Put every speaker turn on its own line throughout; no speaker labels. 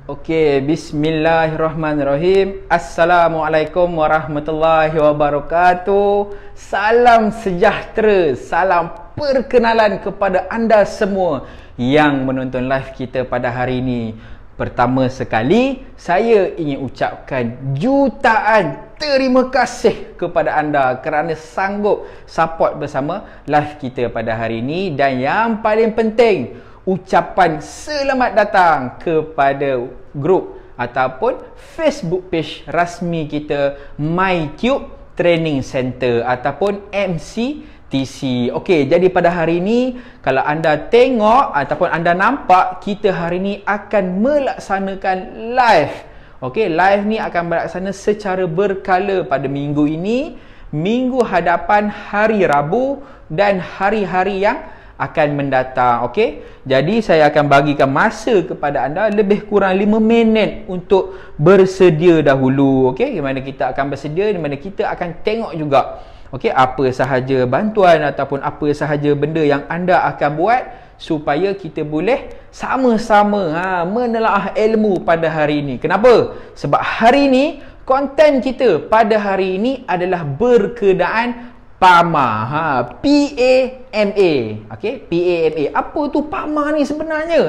Okey, bismillahirrahmanirrahim. Assalamualaikum warahmatullahi wabarakatuh. Salam sejahtera, salam perkenalan kepada anda semua yang menonton live kita pada hari ini. Pertama sekali, saya ingin ucapkan jutaan terima kasih kepada anda kerana sanggup support bersama live kita pada hari ini. Dan yang paling penting, ucapan selamat datang kepada grup ataupun Facebook page rasmi kita MyTube Training Center ataupun MCTC. Okey, jadi pada hari ini kalau anda tengok ataupun anda nampak, kita hari ini akan melaksanakan live. Okey, live ni akan berlaksana secara berkala pada minggu ini, minggu hadapan hari Rabu dan hari-hari yang akan mendatang. Okey, jadi saya akan bagikan masa kepada anda lebih kurang 5 minit untuk bersedia dahulu. Okey, di mana kita akan bersedia, di mana kita akan tengok juga okey, apa sahaja bantuan ataupun apa sahaja benda yang anda akan buat supaya kita boleh sama-sama menelaah ilmu pada hari ini. Kenapa? Sebab hari ini konten kita pada hari ini adalah berkenaan PAMA, P-A-M-A. Okey, P-A-M-A. Apa tu PAMA ni sebenarnya?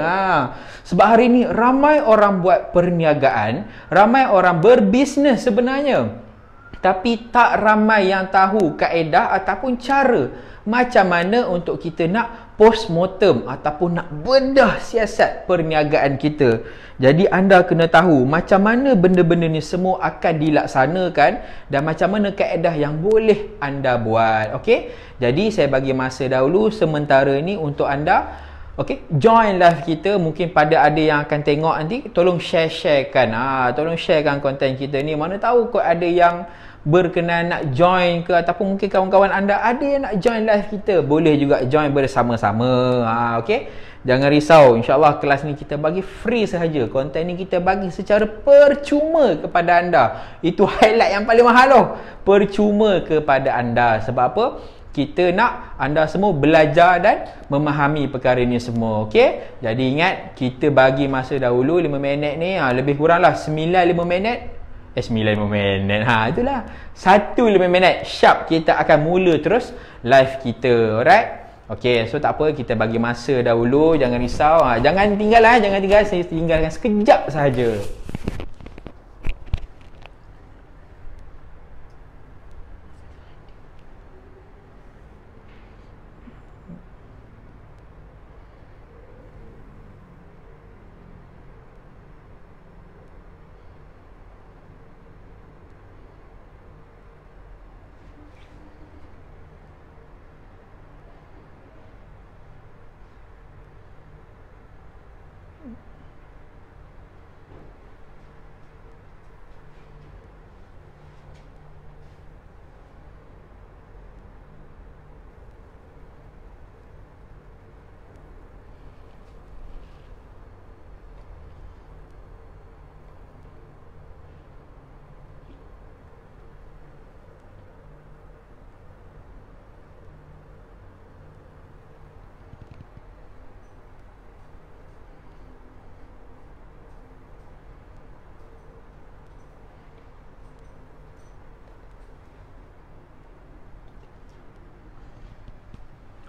Sebab hari ni ramai orang buat perniagaan, ramai orang berbisnes sebenarnya, tapi tak ramai yang tahu kaedah ataupun cara macam mana untuk kita nak postmortem ataupun nak bedah siasat perniagaan kita. Jadi anda kena tahu macam mana benda-benda ni semua akan dilaksanakan dan macam mana kaedah yang boleh anda buat. Okey, jadi saya bagi masa dahulu sementara ni untuk anda join live kita. Mungkin pada ada yang akan tengok nanti, tolong share-sharekan. Tolong sharekan konten kita ni. Mana tahu kot ada yang berkenan nak join ke, ataupun mungkin kawan-kawan anda ada yang nak join live kita, boleh juga join bersama-sama. Okey, jangan risau, insyaAllah kelas ni kita bagi free sahaja. Konten ni kita bagi secara percuma kepada anda. Itu highlight yang paling mahal loh, percuma kepada anda. Sebab apa? Kita nak anda semua belajar dan memahami perkara ni semua. Okey, jadi ingat, kita bagi masa dahulu 5 minit ni, lebih kurang lah 9-5 minit. 9-5 minit. Itulah. 1-5 minit sharp kita akan mula terus live kita. Alright? Okey, so tak apa, kita bagi masa dahulu. Jangan risau. Jangan tinggal jangan tinggal. Saya tinggalkan sekejap sahaja.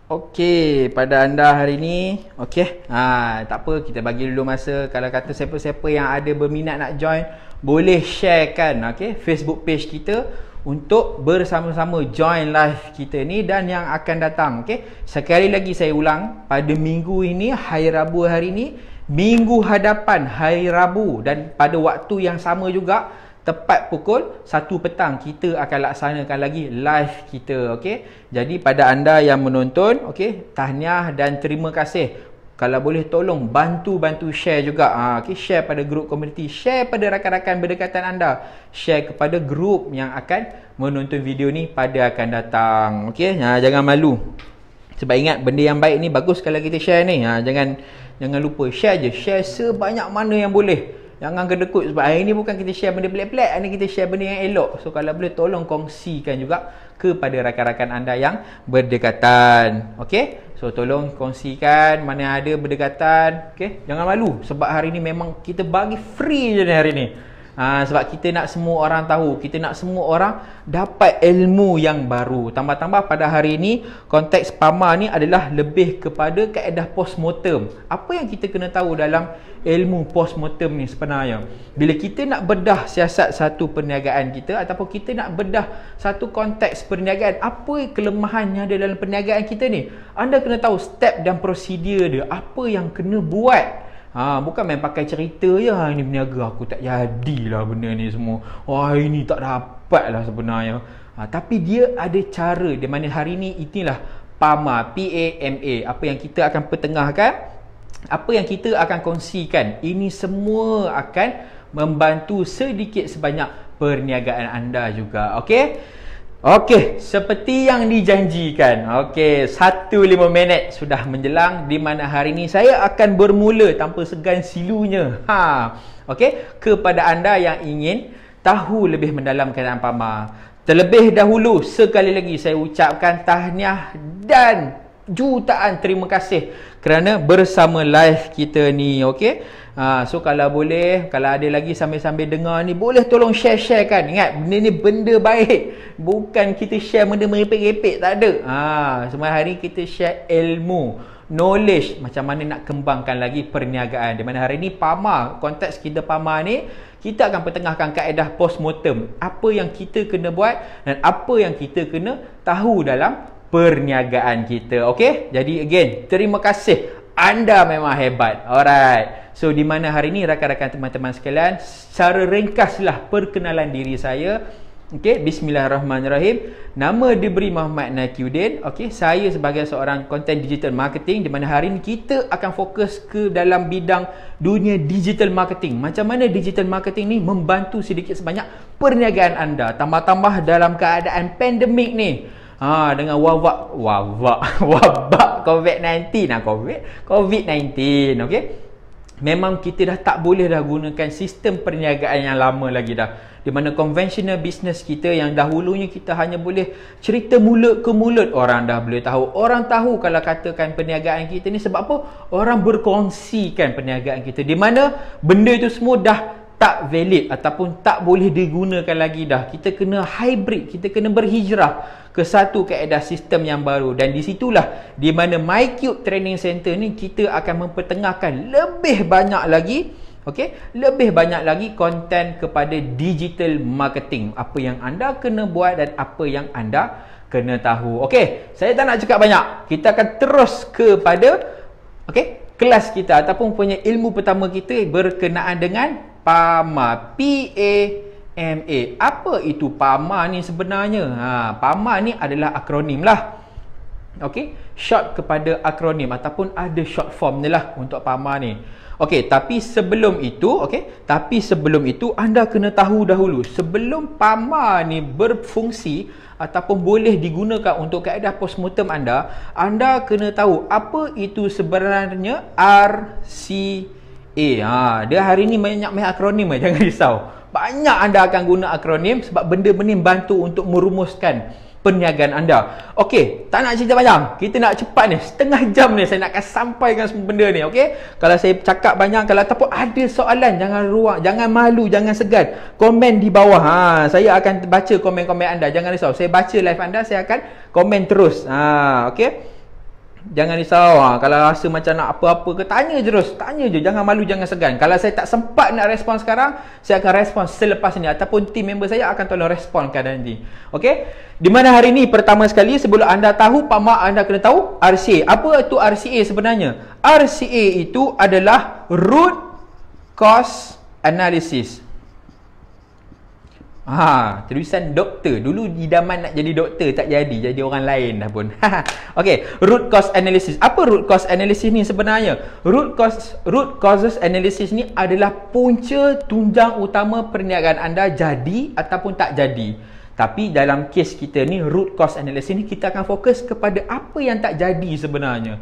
Okey, pada anda hari ni, tak apa, kita bagi dulu masa. Kalau kata siapa-siapa yang ada berminat nak join, boleh sharekan Facebook page kita untuk bersama-sama join live kita ni dan yang akan datang. Sekali lagi saya ulang, pada minggu ini, hari Rabu hari ni, minggu hadapan hari Rabu, dan pada waktu yang sama juga, tepat pukul 1 petang, kita akan laksanakan lagi live kita. Jadi pada anda yang menonton, tahniah dan terima kasih. Kalau boleh tolong bantu share juga. Share pada grup komuniti, share pada rakan-rakan berdekatan anda, share kepada grup yang akan menonton video ni pada akan datang. Jangan malu. Sebab ingat, benda yang baik ni bagus kalau kita share ni. Jangan lupa share je, share sebanyak mana yang boleh. Jangan kedekut, sebab hari ni bukan kita share benda pelik-pelik, hari ni kita share benda yang elok. So kalau boleh tolong kongsikan juga kepada rakan-rakan anda yang berdekatan. Okey? So tolong kongsikan mana ada berdekatan. Okey? Jangan malu sebab hari ni memang kita bagi free je ni hari ni. Sebab kita nak semua orang tahu, kita nak semua orang dapat ilmu yang baru. Tambah-tambah pada hari ini konteks PAMA ni adalah lebih kepada kaedah postmortem. Apa yang kita kena tahu dalam ilmu postmortem ni sebenarnya? Bila kita nak bedah siasat satu perniagaan kita ataupun kita nak bedah satu konteks perniagaan, apa kelemahan yang ada dalam perniagaan kita ni? Anda kena tahu step dan prosedur dia, apa yang kena buat. Bukan main pakai cerita je, ini berniaga aku tak jadilah benda ni semua. Wah, ini tak dapat lah sebenarnya. Tapi dia ada cara di mana hari ni inilah PAMA, P-A-M-A. Apa yang kita akan pertengahkan, apa yang kita akan kongsikan, ini semua akan membantu sedikit sebanyak perniagaan anda juga. Okey? Okey, seperti yang dijanjikan. Okey, 1-5 minit sudah menjelang di mana hari ini saya akan bermula tanpa segan silunya. Okey, kepada anda yang ingin tahu lebih mendalam keadaan PAMA. Terlebih dahulu, sekali lagi saya ucapkan tahniah dan jutaan terima kasih kerana bersama live kita ni. Okey? So kalau boleh, kalau ada lagi sambil-sambil dengar ni, boleh tolong share-sharekan. Ingat, benda ni benda baik. Bukan kita share benda merepek-repek, tak ada. Semua hari kita share ilmu, knowledge, macam mana nak kembangkan lagi perniagaan. Di mana hari ni PAMA, konteks kita PAMA ni, kita akan pertengahkan kaedah postmortem. Apa yang kita kena buat dan apa yang kita kena tahu dalam perniagaan kita. Okey? Jadi again, terima kasih. Anda memang hebat. Alright. So di mana hari ni rakan-rakan teman-teman sekalian, secara ringkaslah perkenalan diri saya. Okey, bismillahirrahmanirrahim. Nama diberi Muhammad Nakiuddin. Okey, saya sebagai seorang content digital marketing, di mana hari ni kita akan fokus ke dalam bidang dunia digital marketing. Macam mana digital marketing ni membantu sedikit sebanyak perniagaan anda, tambah-tambah dalam keadaan pandemik ni. Dengan wabak COVID-19 COVID-19. Okey, memang kita dah tak boleh dah gunakan sistem perniagaan yang lama lagi dah, di mana conventional business kita yang dahulunya kita hanya boleh cerita mulut ke mulut, orang dah boleh tahu. Orang tahu kalau katakan perniagaan kita ni sebab apa? Orang berkongsikan perniagaan kita, di mana benda itu semua dah tak valid ataupun tak boleh digunakan lagi dah. Kita kena hybrid, kita kena berhijrah ke satu kaedah sistem yang baru. Dan di situlah di mana MyCube Training Center ni kita akan mempertengahkan lebih banyak lagi, okey, lebih banyak lagi konten kepada digital marketing. Apa yang anda kena buat dan apa yang anda kena tahu. Okey, saya tak nak cakap banyak. Kita akan terus kepada kelas kita ataupun punya ilmu pertama kita berkenaan dengan PAMA, P-A-M-A. Apa itu PAMA ni sebenarnya? PAMA ni adalah akronim lah. Okey, short kepada akronim ataupun ada short form ni lah untuk PAMA ni. Okey, tapi sebelum itu anda kena tahu dahulu, sebelum PAMA ni berfungsi ataupun boleh digunakan untuk kaedah postmortem anda kena tahu apa itu sebenarnya RCA. Dia hari ni banyak main akronim, jangan risau. Banyak anda akan guna akronim sebab benda-benda ni bantu untuk merumuskan perniagaan anda. Okey, tak nak cerita panjang. Kita nak cepat ni. Setengah jam ni saya nak akan sampaikan semua benda ni, okey? Kalau saya cakap banyak, kalau ataupun ada soalan, jangan malu, jangan segan. Komen di bawah. Saya akan baca komen-komen anda. Jangan risau. Saya baca live anda, saya akan komen terus. Okey? Jangan risau. Kalau rasa macam nak apa-apa ke, tanya je, jangan malu, jangan segan. Kalau saya tak sempat nak respon sekarang, saya akan respon selepas ni ataupun team member saya akan tolong responkan nanti. Okey? Di mana hari ni pertama sekali sebelum anda tahu PAMA, anda kena tahu RCA. Apa itu RCA sebenarnya? RCA itu adalah root cause analysis. Tulisan doktor. Dulu idaman nak jadi doktor, tak jadi orang lain dah pun. Okey, root cause analysis. Apa root cause analysis ni sebenarnya? Root causes analysis ni adalah punca tunjang utama perniagaan anda jadi ataupun tak jadi. Tapi dalam kes kita ni, root cause analysis ni kita akan fokus kepada apa yang tak jadi sebenarnya.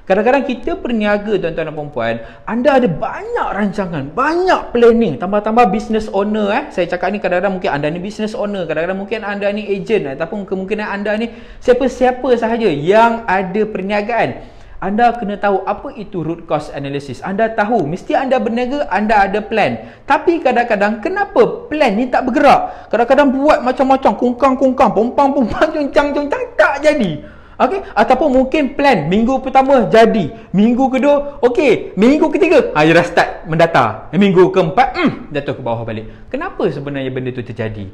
Kadang-kadang kita berniaga tuan-tuan dan puan-puan, anda ada banyak rancangan, banyak planning, tambah-tambah business owner Saya cakap ni kadang-kadang mungkin anda ni business owner, kadang-kadang mungkin anda ni agent ataupun kemungkinan anda ni siapa-siapa sahaja yang ada perniagaan. Anda kena tahu apa itu root cause analysis. Anda tahu, mesti anda berniaga, anda ada plan. Tapi kadang-kadang kenapa plan ni tak bergerak? Kadang-kadang buat macam-macam, kungkang-kungkang, pompang-pompang, cuncang-cuncang, tak jadi. Okey, ataupun mungkin plan minggu pertama jadi, minggu kedua okey, minggu ketiga dia dah start mendata, minggu keempat jatuh ke bawah balik. Kenapa sebenarnya benda tu terjadi?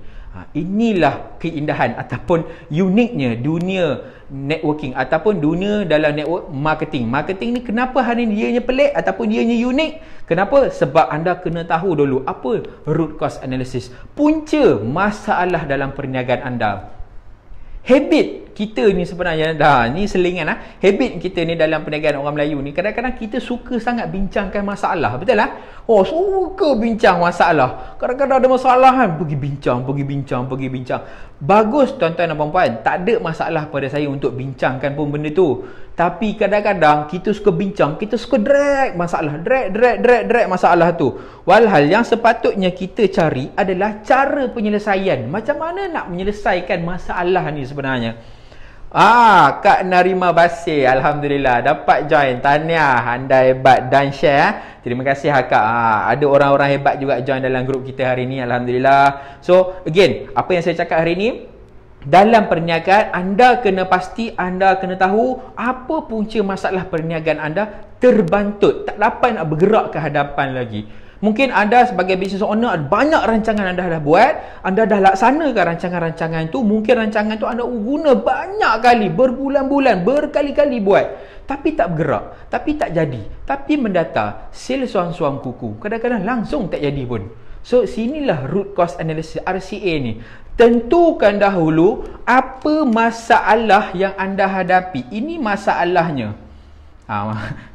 Inilah keindahan ataupun uniknya dunia networking ataupun dunia dalam network marketing. Marketing ni kenapa hari ni dianya pelik ataupun dianya unik? Kenapa? Sebab anda kena tahu dulu apa root cause analysis, punca masalah dalam perniagaan anda. Habit kita ni sebenarnya ni selingan habit kita ni dalam perniagaan orang Melayu ni, kadang-kadang kita suka sangat bincangkan masalah. Betul suka bincang masalah. Kadang-kadang ada masalah pergi bincang. Bagus tuan-tuan dan puan-puan, tak ada masalah pada saya untuk bincangkan pun benda tu. Tapi kadang-kadang kita suka bincang, kita suka drag masalah, drag masalah tu. Walhal yang sepatutnya kita cari adalah cara penyelesaian. Macam mana nak menyelesaikan masalah ni sebenarnya? Kak Narima Basir, alhamdulillah dapat join. Tahniah, anda hebat dan share. Terima kasih Kak. Ada orang-orang hebat juga join dalam grup kita hari ni, alhamdulillah. So again, apa yang saya cakap hari ni, dalam perniagaan anda kena pasti, anda kena tahu apa punca masalah perniagaan anda terbantut, tak dapat nak bergerak ke hadapan lagi. Mungkin anda sebagai business owner ada banyak rancangan anda dah buat, anda dah laksanakan rancangan-rancangan tu, mungkin rancangan tu anda guna banyak kali, berbulan-bulan, berkali-kali buat, tapi tak bergerak, tapi tak jadi, tapi mendata, sale suam-suam kuku, kadang-kadang langsung tak jadi pun. So sinilah root cause analysis RCA ni. Tentukan dahulu apa masalah yang anda hadapi. Ini masalahnya.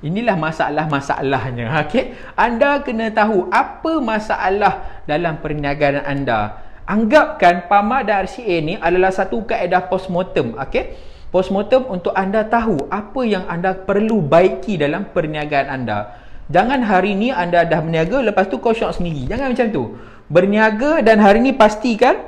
Inilah masalah-masalahnya. Okey, anda kena tahu apa masalah dalam perniagaan anda. Anggapkan PAMA dan RCA ni adalah satu kaedah postmortem. Okey, postmortem untuk anda tahu apa yang anda perlu baiki dalam perniagaan anda. Jangan hari ni anda dah berniaga, lepas tu kau syok sendiri. Jangan macam tu. Berniaga dan hari ni pastikan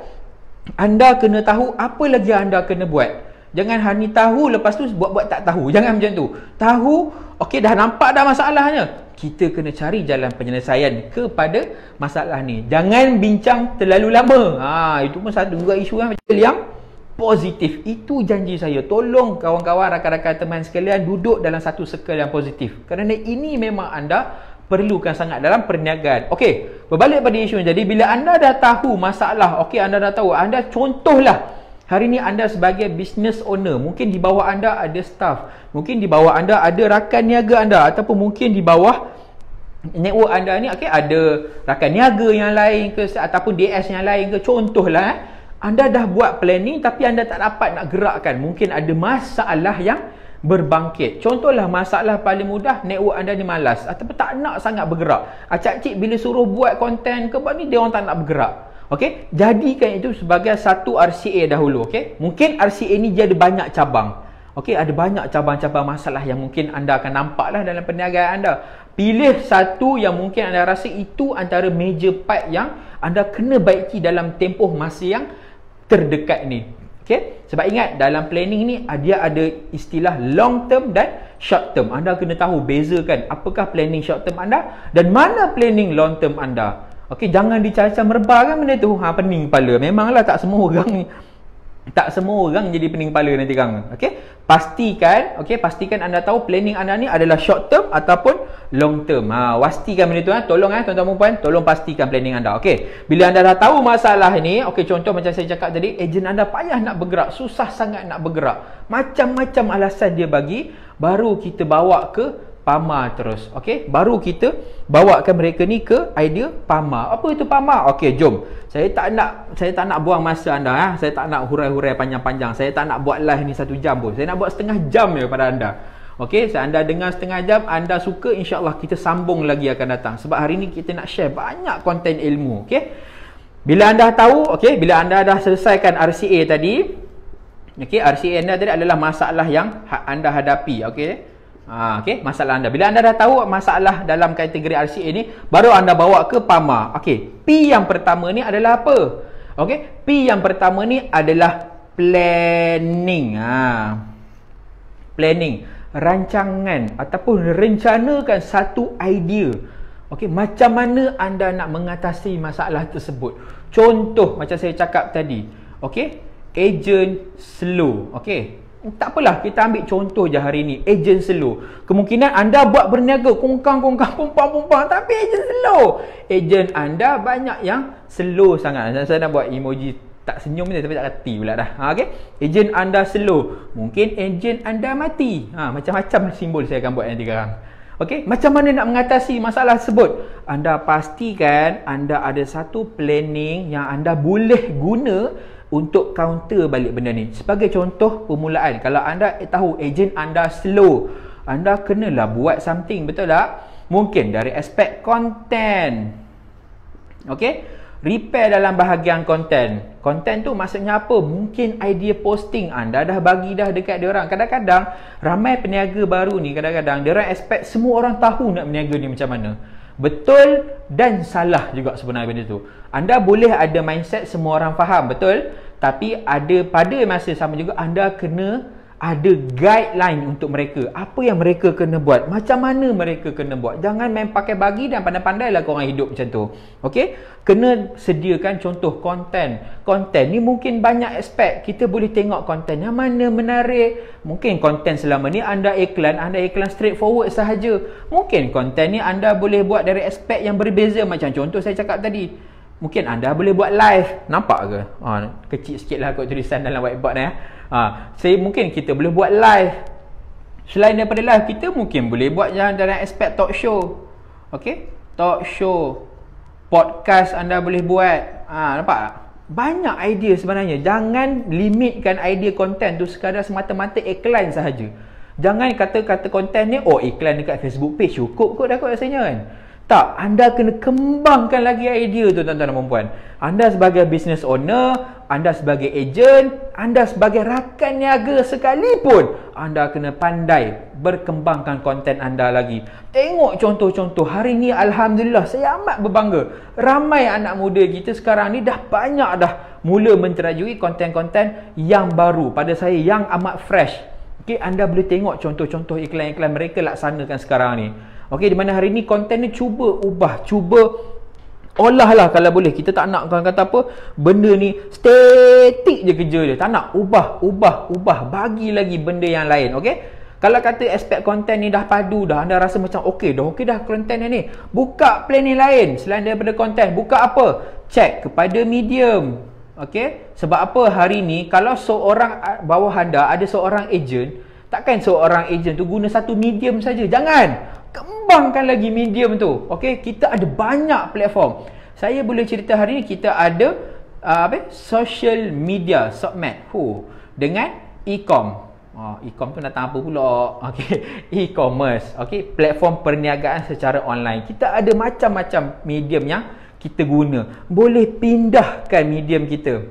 anda kena tahu apa lagi anda kena buat. Jangan hari ni tahu, lepas tu buat-buat tak tahu. Jangan macam tu. Tahu, okey, dah nampak dah masalahnya. Kita kena cari jalan penyelesaian kepada masalah ni. Jangan bincang terlalu lama. Itu pun satu juga isu yang positif. Itu janji saya. Tolong kawan-kawan, rakan-rakan, teman sekalian duduk dalam satu circle yang positif. Kerana ini memang anda perlukan sangat dalam perniagaan. Okey, berbalik pada isu. Jadi bila anda dah tahu masalah, okey, anda dah tahu, anda contohlah hari ni anda sebagai business owner, mungkin di bawah anda ada staff, mungkin di bawah anda ada rakan niaga anda, ataupun mungkin di bawah network anda ni ada rakan niaga yang lain ke, ataupun DS yang lain ke. Contohlah anda dah buat planning tapi anda tak dapat nak gerakkan, mungkin ada masalah yang berbangkit. Contohlah masalah paling mudah, network anda ni malas ataupun tak nak sangat bergerak. Acak-cik bila suruh buat konten ke ni, dia orang tak nak bergerak. Okey, jadikan itu sebagai satu RCA dahulu. Okey, mungkin RCA ni dia ada banyak cabang. Okey, ada banyak cabang-cabang masalah yang mungkin anda akan nampaklah dalam perniagaan anda. Pilih satu yang mungkin anda rasa itu antara major part yang anda kena baiki dalam tempoh masa yang terdekat ni. Okey, sebab ingat dalam planning ni dia ada istilah long term dan short term. Anda kena tahu bezakan apakah planning short term anda dan mana planning long term anda. Okey, jangan dicacah merebah kan benda tu. Pening kepala. Memanglah tak semua orang jadi pening kepala nanti kan. Okey, pastikan anda tahu planning anda ni adalah short term ataupun long term. Pastikan benda tu. Tolong tuan-tuan puan, tolong pastikan planning anda. Okey, bila anda dah tahu masalah ni, okey, contoh macam saya cakap tadi, ejen anda payah nak bergerak, susah sangat nak bergerak. Macam-macam alasan dia bagi, baru kita bawa ke PAMA terus. Okey, baru kita bawakan mereka ni ke idea PAMA. Apa itu PAMA? Okey, jom. Saya tak nak buang masa anda. Saya tak nak hurai-hurai panjang-panjang. Saya tak nak buat live ni 1 jam pun. Saya nak buat setengah jam je pada anda. Okey, anda dengar setengah jam, anda suka, insya-Allah kita sambung lagi akan datang. Sebab hari ni kita nak share banyak konten ilmu. Okey, bila anda tahu, okey, bila anda dah selesaikan RCA tadi, okey, RCA anda tadi adalah masalah yang anda hadapi. Okey, Okey, masalah anda. Bila anda dah tahu masalah dalam kategori RCA ni, baru anda bawa ke PAMA. Okey, P yang pertama ni adalah apa? Okey, P yang pertama ni adalah planning. Planning, rancangan ataupun rencanakan satu idea. Okey, macam mana anda nak mengatasi masalah tersebut? Contoh macam saya cakap tadi. Okey, agent slow. Okey, tak apalah, kita ambil contoh je hari ni, agent slow. Kemungkinan anda buat berniaga kongkang, pumpang, tapi agent slow. Agent anda banyak yang slow sangat. Saya nak buat emoji tak senyum je tapi tak reti pula dah. Okey, agent anda slow. Mungkin agent anda mati. Macam-macam simbol saya akan buat nanti sekarang. Okey, macam mana nak mengatasi masalah tersebut? Anda pastikan anda ada satu planning yang anda boleh guna untuk counter balik benda ni. Sebagai contoh permulaan, kalau anda tahu ejen anda slow, anda kenalah buat something, betul tak? Mungkin dari aspek konten. Okey, repair dalam bahagian konten. Konten tu maksudnya apa? Mungkin idea posting anda dah bagi dah dekat diorang. Kadang-kadang ramai peniaga baru ni, kadang-kadang diorang expect semua orang tahu nak berniaga ni macam mana. Betul dan salah juga sebenarnya benda tu. Anda boleh ada mindset semua orang faham, betul? Tapi ada pada masa sama juga anda kena ada guideline untuk mereka. Apa yang mereka kena buat, macam mana mereka kena buat. Jangan main pakai bagi dan pandai-pandai lah korang hidup macam tu. Okey? Kena sediakan contoh konten. Konten ni mungkin banyak aspek. Kita boleh tengok konten yang mana menarik. Mungkin konten selama ni anda iklan straightforward sahaja. Mungkin konten ni anda boleh buat dari aspek yang berbeza. Macam contoh saya cakap tadi, mungkin anda boleh buat live. Nampak ke? Kecil sikit lah kot tulisan dalam whiteboard ni. Mungkin kita boleh buat live. Selain daripada live, kita mungkin boleh buat yang dalam aspek talk show. Okey, talk show, podcast anda boleh buat. Nampak tak? Banyak idea sebenarnya. Jangan limitkan idea konten tu sekadar semata-mata iklan sahaja. Jangan kata-kata konten ni, iklan dekat Facebook page cukup kot dah kot rasanya kan. Tak, anda kena kembangkan lagi idea tu tuan-tuan dan puan-puan. Anda sebagai business owner, anda sebagai ejen, anda sebagai rakan niaga sekalipun, anda kena pandai berkembangkan konten anda lagi. Tengok contoh-contoh. Hari ni Alhamdulillah, saya amat berbangga. Ramai anak muda kita sekarang ni dah banyak dah mula menterajui konten-konten yang baru. Pada saya yang amat fresh. Okay, anda boleh tengok contoh-contoh iklan-iklan mereka laksanakan sekarang ni. Okey, di mana hari ni konten ni cuba ubah, cuba olah lah kalau boleh. Kita tak nak kata apa, benda ni statik je kerja dia. Tak nak, ubah, bagi lagi benda yang lain. Okey, kalau kata aspek konten ni dah padu dah, anda rasa macam okey dah konten ni, buka planning lain selain daripada konten. Buka apa? Check kepada medium. Okey, sebab apa hari ni kalau seorang bawah anda ada seorang ejen, takkan seorang ejen tu guna satu medium saja. Jangan, kembangkan lagi medium tu. Okey, kita ada banyak platform. Saya boleh cerita hari ni kita ada social media submat dengan e-com. E-com tu datang apa pula? Okey, e-commerce. Okey, platform perniagaan secara online. Kita ada macam-macam medium yang kita guna. Boleh pindahkan medium kita.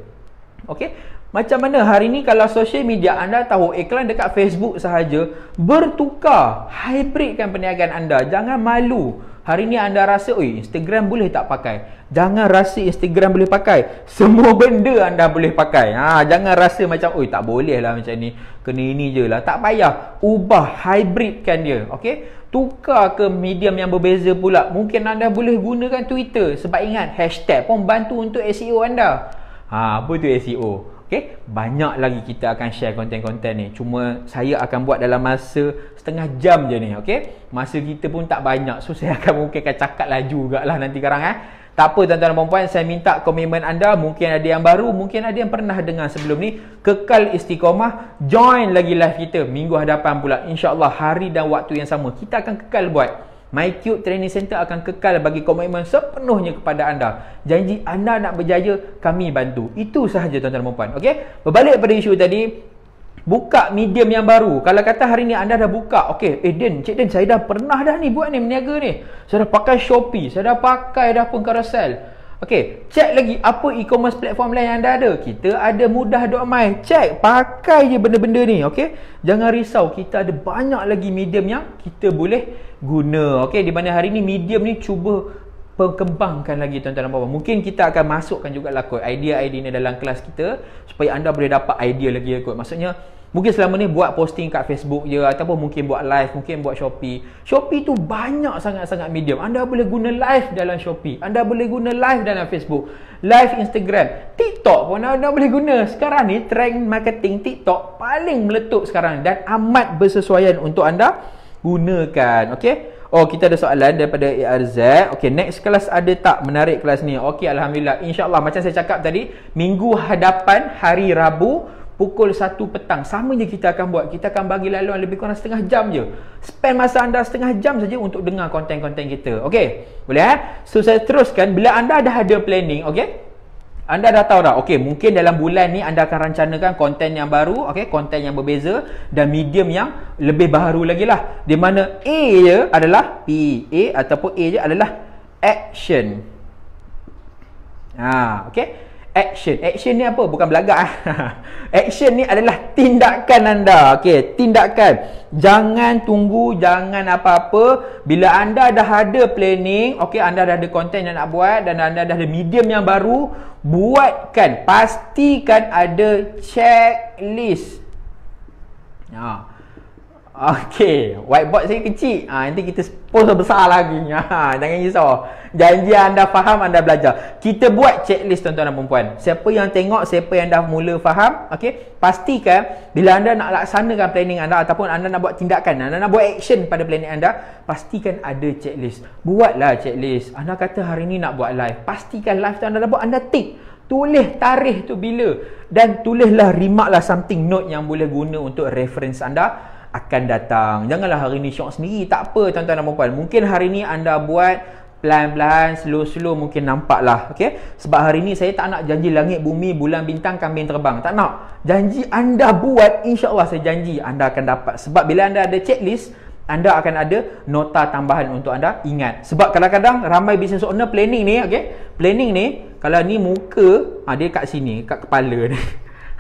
Okey, macam mana hari ni kalau social media anda tahu iklan dekat Facebook sahaja, bertukar, hybridkan perniagaan anda. Jangan malu. Hari ni anda rasa, Instagram boleh tak pakai? Jangan rasa Instagram boleh pakai. Semua benda anda boleh pakai. Jangan rasa macam, tak boleh lah macam ni. Kena ini je lah. Tak payah. Ubah, hybridkan dia. Okey? Tukar ke medium yang berbeza pula. Mungkin anda boleh gunakan Twitter. Sebab ingat, hashtag pun bantu untuk SEO anda. Apa tu SEO? Okay, banyak lagi kita akan share konten-konten ni. Cuma saya akan buat dalam masa setengah jam je ni. Okay, masa kita pun tak banyak. So saya akan mungkin cakap laju jugalah nanti sekarang. Tak apa tuan-tuan dan puan-puan, saya minta komitmen anda. Mungkin ada yang baru, mungkin ada yang pernah dengar sebelum ni. Kekal istiqomah, join lagi live kita minggu hadapan pula. InsyaAllah hari dan waktu yang sama kita akan kekal buat. MyCube Training Center akan kekal bagi komitmen sepenuhnya kepada anda. Janji anda nak berjaya, kami bantu. Itu sahaja tuan-tuan dan puan-puan. Okey, berbalik pada isu tadi, buka medium yang baru. Kalau kata hari ni anda dah buka, okey, Cik Den, saya dah pernah dah ni buat ni berniaga ni. Saya dah pakai Shopee, saya dah pakai dah pun Carousel. Okey, cek lagi apa e-commerce platform lain yang anda ada. Kita ada mudah.my. Cek, pakai je benda-benda ni, okey? Jangan risau, kita ada banyak lagi medium yang kita boleh guna. Okey, di mana hari ni medium ni cuba perkembangkan lagi tuan-tuan dan puan-puan. Mungkin kita akan masukkan jugalah kot idea-idea ni dalam kelas kita supaya anda boleh dapat idea lagi kot. Maksudnya mungkin selama ni buat posting kat Facebook je, ataupun mungkin buat live, mungkin buat Shopee. Shopee tu banyak sangat-sangat medium. Anda boleh guna live dalam Shopee, anda boleh guna live dalam Facebook, live Instagram, TikTok pun anda boleh guna. Sekarang ni trend marketing TikTok paling meletup sekarang dan amat bersesuaian untuk anda gunakan. Okey. Oh, kita ada soalan daripada ARZ. Okey, next kelas ada tak menarik kelas ni? Okey, alhamdulillah. InsyaAllah macam saya cakap tadi, minggu hadapan hari Rabu pukul 1 petang. Sama je kita akan buat. Kita akan bagi laluan lebih kurang setengah jam je. Spend masa anda setengah jam saja untuk dengar konten-konten kita. Okey? Boleh So saya teruskan. Bila anda dah ada planning, okey? Anda dah tahu dah, okey, mungkin dalam bulan ni anda akan rancanakan konten yang baru, okey, konten yang berbeza dan medium yang lebih baru lagi lah. Di mana A je adalah PA ataupun A je adalah action. Okey. Action ni apa? Bukan belagak. Action ni adalah tindakan anda. Okey, tindakan. Jangan tunggu, jangan apa-apa. Bila anda dah ada planning, okey, anda dah ada konten yang nak buat dan anda dah ada medium yang baru, buatkan. Pastikan ada checklist. Okey, whiteboard saya kecil. Nanti kita post besar lagi. Jangan risau. Janji anda faham, anda belajar. Kita buat checklist tuan-tuan dan puan-puan. Siapa yang tengok, siapa yang dah mula faham, okey, pastikan bila anda nak laksanakan planning anda ataupun anda nak buat tindakan, anda nak buat action pada planning anda, pastikan ada checklist. Buatlah checklist. Anda kata hari ni nak buat live, pastikan live tu anda dah buat, anda tick. Tulis tarikh tu bila dan tulislah, remarklah something note yang boleh guna untuk reference anda akan datang. Janganlah hari ni syok sendiri. Tak apa tuan-tuan dan puan-puan. Mungkin hari ni anda buat pelan-pelan, slow-slow, mungkin nampak lah. Okay? Sebab hari ni saya tak nak janji langit, bumi, bulan, bintang, kambing terbang. Tak nak. Janji anda buat, insyaAllah saya janji anda akan dapat. Sebab bila anda ada checklist, anda akan ada nota tambahan untuk anda ingat. Sebab kadang-kadang ramai business owner planning ni, okay? Planning ni, kalau ni muka, dia kat sini, kat kepala ni.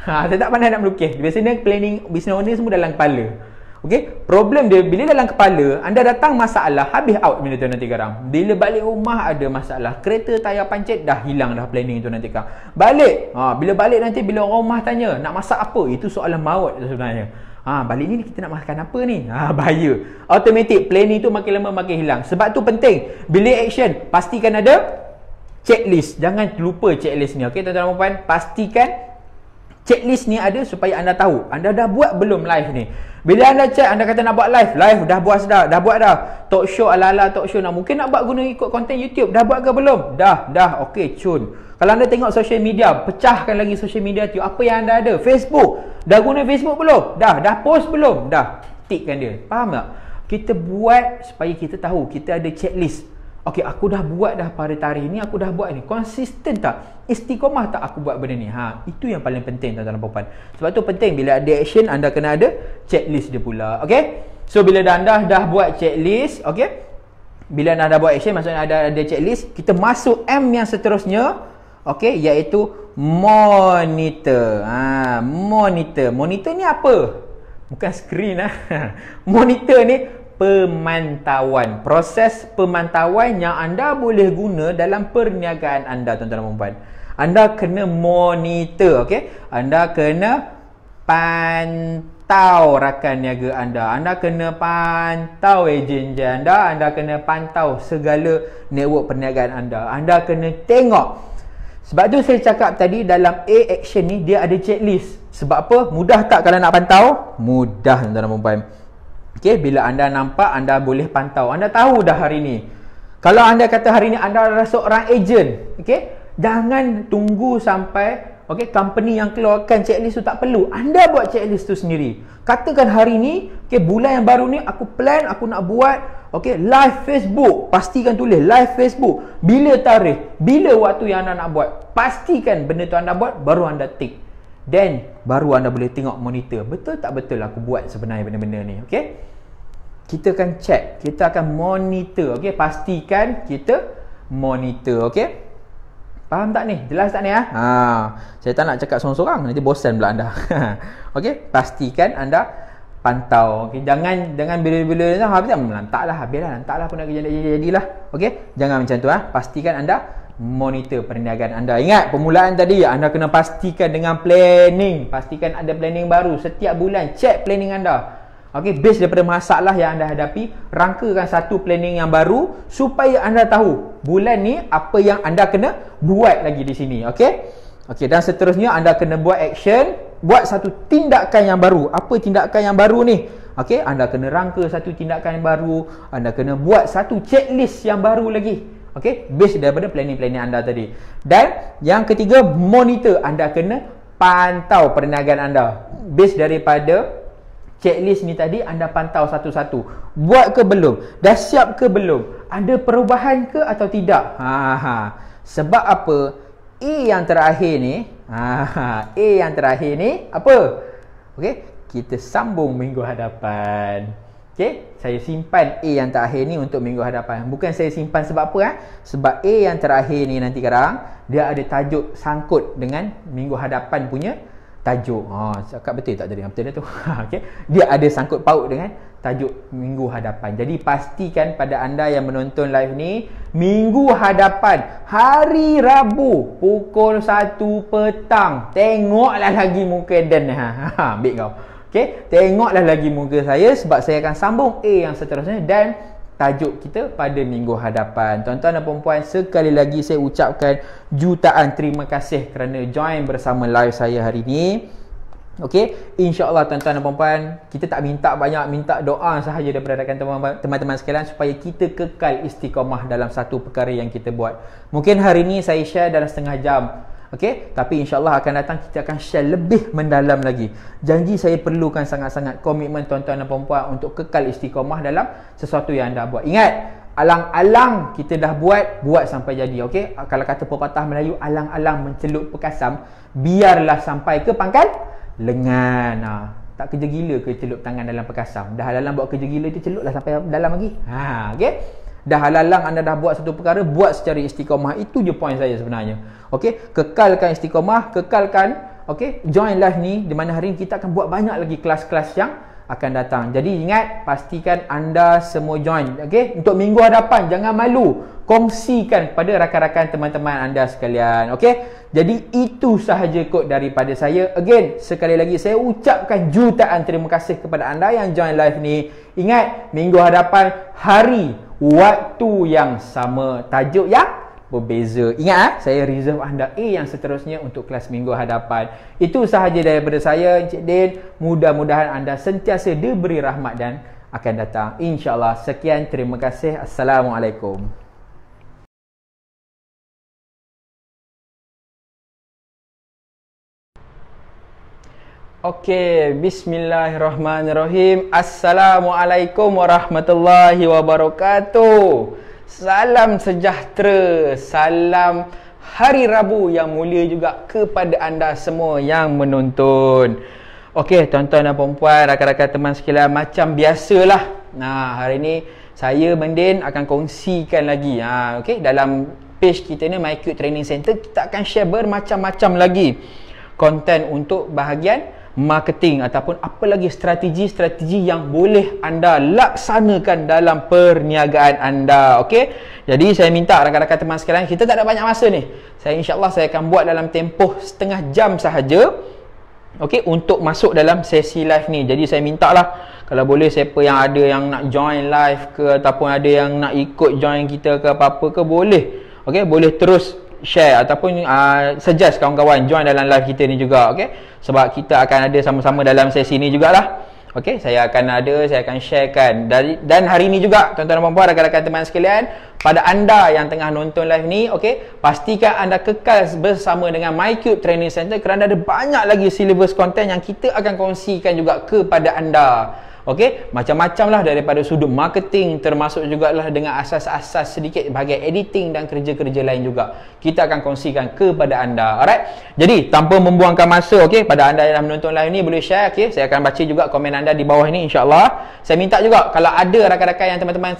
Saya tak pandai nak melukis. Biasanya planning business owner semua dalam kepala. Okey, problem dia bila dalam kepala, anda datang masalah, habis out benda tu nanti sekarang. Bila balik rumah ada masalah, kereta tayar pancit, dah hilang dah planning tu nanti sekarang. Balik, bila balik nanti bila orang rumah tanya, nak masak apa? Itu soalan maut sebenarnya. Balik ni kita nak makan apa ni? Bahaya. Automatic planning tu makin lama makin hilang. Sebab tu penting, bila action, pastikan ada checklist. Jangan lupa checklist ni. Okey, tuan-tuan dan puan, pastikan checklist ni ada supaya anda tahu anda dah buat belum live ni. Bila anda check, anda kata nak buat live dah buat dah. Talk show ala-ala talk show, mungkin nak buat guna ikut konten YouTube, dah buat ke belum? Dah. Okey, cun. Kalau anda tengok social media, pecahkan lagi social media tu. Apa yang anda ada? Facebook. Dah guna Facebook belum? Dah post belum? Dah. Tikkan dia. Faham tak? Kita buat supaya kita tahu kita ada checklist. Okey, aku dah buat dah pada tarikh ni, aku dah buat ni. Konsisten tak? Istiqomah tak aku buat benda ni? Itu yang paling penting tuan-tuan dan puan-puan. Sebab tu penting bila ada action, anda kena ada checklist dia pula. Okey? So bila anda dah buat checklist, okey? Bila anda dah buat action, maksudnya ada checklist, kita masuk M yang seterusnya, okey, iaitu monitor. Monitor ni apa? Bukan screen Monitor ni pemantauan. Proses pemantauan yang anda boleh guna dalam perniagaan anda, tuan-tuan dan puan-puan. Anda kena monitor, okey? Anda kena pantau rakan niaga anda. Anda kena pantau ejen anda. Anda kena pantau segala network perniagaan anda. Anda kena tengok. Sebab tu saya cakap tadi dalam A action ni dia ada checklist. Sebab apa? Mudah tak kalau nak pantau? Mudah, tuan-tuan dan puan-puan. Okey, bila anda nampak, anda boleh pantau. Anda tahu dah hari ni. Kalau anda kata hari ni anda adalah seorang ejen, okey, jangan tunggu sampai company yang keluarkan checklist tu, tak perlu. Anda buat checklist tu sendiri. Katakan hari ni, bulan yang baru ni aku plan, aku nak buat live Facebook. Pastikan tulis live Facebook. Bila tarikh, bila waktu yang anda nak buat. Pastikan benda tu anda buat, baru anda tick. Then baru anda boleh tengok monitor. Betul tak betul aku buat sebenarnya benda-benda ni. Okey? Kita akan check, kita akan monitor. Okey, pastikan kita monitor. Okey? Faham tak ni? Jelas tak ni ha? Saya tak nak cakap sorang-sorang, nanti bosan pula anda. Okey, pastikan anda pantau. Okay, jangan bila-bila habis lantaklah, biarlah lantaklah pun nak jadilah. Okey, jangan macam tu Pastikan anda monitor perniagaan anda. Ingat permulaan tadi anda kena pastikan dengan planning. Pastikan ada planning baru setiap bulan. Check planning anda. Okey, base daripada masalah yang anda hadapi, rangkakan satu planning yang baru supaya anda tahu bulan ni apa yang anda kena buat lagi di sini. Okey, dan seterusnya anda kena buat action, buat satu tindakan yang baru. Apa tindakan yang baru ni? Okey, anda kena rangka satu tindakan yang baru, anda kena buat satu checklist yang baru lagi. Okey, base daripada planning-planning anda tadi. Dan yang ketiga, monitor. Anda kena pantau perniagaan anda. Base daripada checklist ni tadi, anda pantau satu-satu. Buat ke belum? Dah siap ke belum? Ada perubahan ke atau tidak? Sebab apa? A yang terakhir ni, A yang terakhir ni apa? Okey, kita sambung minggu hadapan. Okey, saya simpan A yang terakhir ni untuk minggu hadapan. Bukan saya simpan sebab apa? Sebab A yang terakhir ni nanti kadang dia ada tajuk sangkut dengan minggu hadapan punya tajuk. Cakap betul tak tadi? Betul dah tu. Okey. Dia ada sangkut paut dengan tajuk minggu hadapan. Jadi pastikan pada anda yang menonton live ni, minggu hadapan hari Rabu pukul 1 petang. Tengoklah lagi muka Dan. Ambil kau. Okey, tengoklah lagi muka saya sebab saya akan sambung A yang seterusnya dan tajuk kita pada minggu hadapan. Tuan-tuan dan puan-puan, sekali lagi saya ucapkan jutaan terima kasih kerana join bersama live saya hari ini. Okey, insya-Allah tuan-tuan dan puan-puan, kita tak minta banyak, minta doa sahaja daripada rakan teman-teman sekalian supaya kita kekal istiqamah dalam satu perkara yang kita buat. Mungkin hari ini saya share dalam setengah jam. Okey, tapi insya-Allah akan datang kita akan share lebih mendalam lagi. Janji saya perlukan sangat-sangat komitmen tuan-tuan dan puan-puan untuk kekal istiqamah dalam sesuatu yang anda buat. Ingat, alang-alang kita dah buat sampai jadi. Okey, kalau kata pepatah Melayu, alang-alang mencelup pekasam, biarlah sampai ke pangkal lengan. Tak kerja gila ke celup tangan dalam pekasam? Dah halang buat kerja gila tu, celuplah sampai dalam lagi. Okey. Dah halang anda dah buat satu perkara, buat secara istiqamah. Itu je point saya sebenarnya. Okey, kekalkan istiqamah, kekalkan, okey, join live ni di mana hari ni kita akan buat banyak lagi kelas-kelas yang akan datang. Jadi ingat, pastikan anda semua join. Okey, untuk minggu hadapan jangan malu, kongsikan pada rakan-rakan teman-teman anda sekalian. Okey, jadi itu sahaja kod daripada saya. Again, sekali lagi saya ucapkan jutaan terima kasih kepada anda yang join live ni. Ingat, minggu hadapan hari, waktu yang sama, tajuk yang berbeza. Ingat, saya reserve anda A yang seterusnya untuk kelas minggu hadapan. Itu sahaja daripada saya, Encik Din. Mudah-mudahan anda sentiasa diberi rahmat dan akan datang, insya-Allah. Sekian, terima kasih. Assalamualaikum. Okey, bismillahirrahmanirrahim. Assalamualaikum warahmatullahi wabarakatuh. Salam sejahtera, salam hari Rabu yang mulia juga kepada anda semua yang menonton. Okey, tuan-tuan dan puan-puan, rakan-rakan teman sekalian, macam biasalah. Hari ni saya Mendin akan kongsikan lagi. Okey, dalam page kita ni MyQ Training Center, kita akan share bermacam-macam lagi konten untuk bahagian marketing ataupun apa lagi strategi-strategi yang boleh anda laksanakan dalam perniagaan anda. Okey, jadi saya minta rakan-rakan teman sekalian, kita tak ada banyak masa ni. InsyaAllah saya akan buat dalam tempoh setengah jam sahaja. Okey, untuk masuk dalam sesi live ni. Jadi saya minta lah, kalau boleh siapa yang ada yang nak join live ke ataupun ada yang nak ikut join kita ke apa-apa ke, boleh. Okey, boleh terus share ataupun suggest kawan-kawan join dalam live kita ni juga. Okey, sebab kita akan ada sama-sama dalam sesi ni jugalah. Okey, saya akan sharekan. Dan hari ni juga tuan-tuan dan puan-puan, rakan-rakan teman sekalian, pada anda yang tengah nonton live ni, okey, pastikan anda kekal bersama dengan MyQ Training Center kerana ada banyak lagi syllabus konten yang kita akan kongsikan juga kepada anda. Okey, macam-macam lah daripada sudut marketing, termasuk jugalah dengan asas-asas sedikit bahagian editing dan kerja-kerja lain juga kita akan kongsikan kepada anda. Alright, jadi tanpa membuangkan masa, okey, pada anda yang menonton live ni boleh share. Okey, saya akan baca juga komen anda di bawah ni, insya-Allah. Saya minta juga kalau ada rakan-rakan yang teman-teman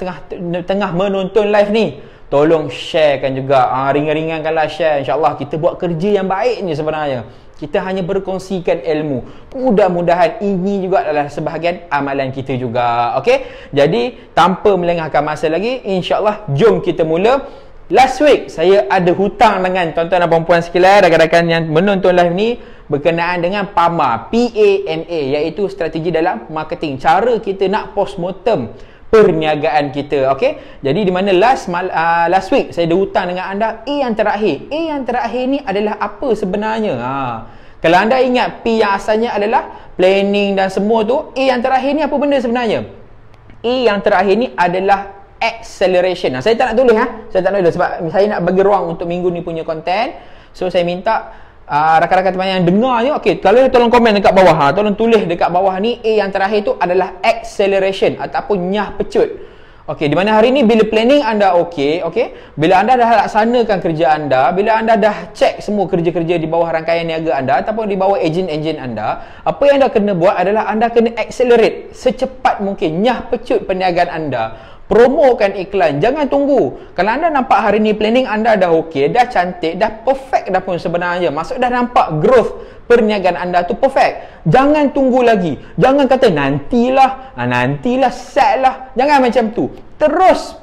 tengah menonton live ni, tolong sharekan juga. Ringan-ringankanlah share. InsyaAllah kita buat kerja yang baik ni sebenarnya. Kita hanya berkongsikan ilmu. Mudah-mudahan ini juga adalah sebahagian amalan kita juga. Okey? Jadi, tanpa melengahkan masa lagi, insya-Allah jom kita mula. Last week, saya ada hutang dengan tuan-tuan dan puan-puan sekalian, rakan-rakan yang menonton live ni berkenaan dengan PAMA, PAMA, iaitu strategi dalam marketing. Cara kita nak postmortem perniagaan kita. Okey, jadi di mana last week saya ada hutang dengan anda A yang terakhir. A yang terakhir ni adalah apa sebenarnya? Kalau anda ingat P yang asalnya adalah planning dan semua tu, A yang terakhir ni apa benda sebenarnya? A yang terakhir ni adalah acceleration. Saya tak nak tulis saya tak nak tulis sebab saya nak bagi ruang untuk minggu ni punya konten. So saya minta rakan-rakan teman yang dengar je, okey, kalau tolong komen dekat bawah, tolong tulis dekat bawah ni A yang terakhir tu adalah acceleration ataupun nyah pecut. Okey, di mana hari ni bila planning anda okey, bila anda dah laksanakan kerja anda, bila anda dah check semua kerja-kerja di bawah rangkaian niaga anda ataupun di bawah ejen-ejen anda, apa yang anda kena buat adalah anda kena accelerate secepat mungkin nyah pecut perniagaan anda. Promokan iklan, jangan tunggu. Kalau anda nampak hari ni planning anda dah okey, dah cantik, dah perfect dah pun sebenarnya, maksud dah nampak growth perniagaan anda tu perfect, jangan tunggu lagi. Jangan kata nantilah, set lah. Jangan macam tu. Terus,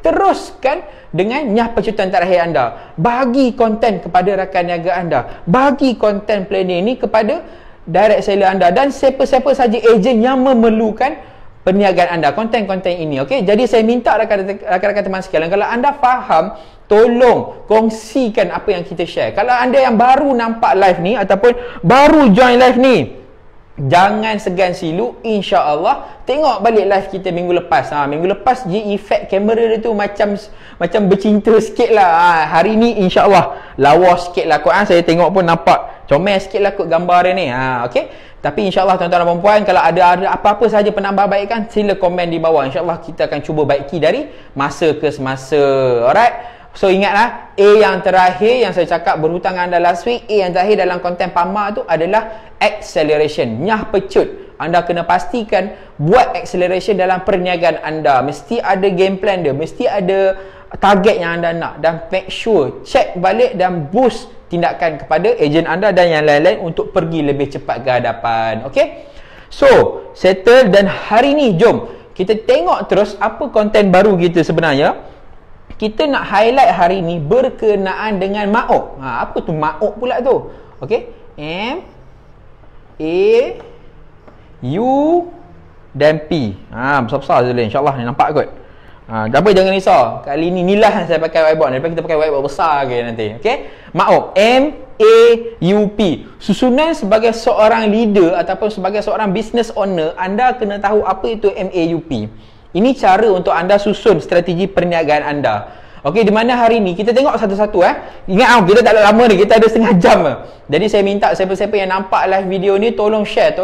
teruskan dengan nyah pecutan terakhir anda. Bagi konten kepada rakan niaga anda, bagi konten planning ni kepada direct seller anda dan siapa-siapa saja ejen yang memerlukan perniagaan anda, konten-konten ini. Okey, jadi saya minta rakan-rakan teman sekalian, kalau anda faham, tolong kongsikan apa yang kita share. Kalau anda yang baru nampak live ni ataupun baru join live ni, jangan segan silu, insya-Allah tengok balik live kita minggu lepas. Minggu lepas je efek kamera dia tu macam bercinta sikit lah. Hari ni insya-Allah lawa sikit lah kot. Saya tengok pun nampak comel sikit lah kot gambar dia ni. Okey, tapi insya-Allah tuan-tuan dan puan-puan, kalau ada apa-apa sahaja penambahbaikan, sila komen di bawah. Insya-Allah kita akan cuba baiki dari masa ke semasa. Alright, so ingatlah, A yang terakhir yang saya cakap berhutang anda last week, A yang terakhir dalam konten PAMA tu adalah acceleration, nyah pecut. Anda kena pastikan buat acceleration dalam perniagaan anda. Mesti ada game plan dia, mesti ada target yang anda nak, dan make sure check balik dan boost tindakan kepada ejen anda dan yang lain-lain untuk pergi lebih cepat ke hadapan. Okey, so settle, dan hari ni jom kita tengok terus apa konten baru kita sebenarnya. Kita nak highlight hari ni berkenaan dengan MAOP. Apa tu MAOP pula tu? Okey, M A U dan P. Besar-besar je lah, insya-Allah ni nampak kot. Tapi jangan risau, kali ni inilah saya pakai whiteboard. Lepas kita pakai whiteboard besar ke nanti. Okey, MAOP, M A U P. Susunan sebagai seorang leader ataupun sebagai seorang business owner, anda kena tahu apa itu MAUP. Ini cara untuk anda susun strategi perniagaan anda. Okey, di mana hari ni kita tengok satu-satu. Ingat kita tak ada lama ni, kita ada setengah jam. Jadi saya minta siapa-siapa yang nampak live video ni tolong share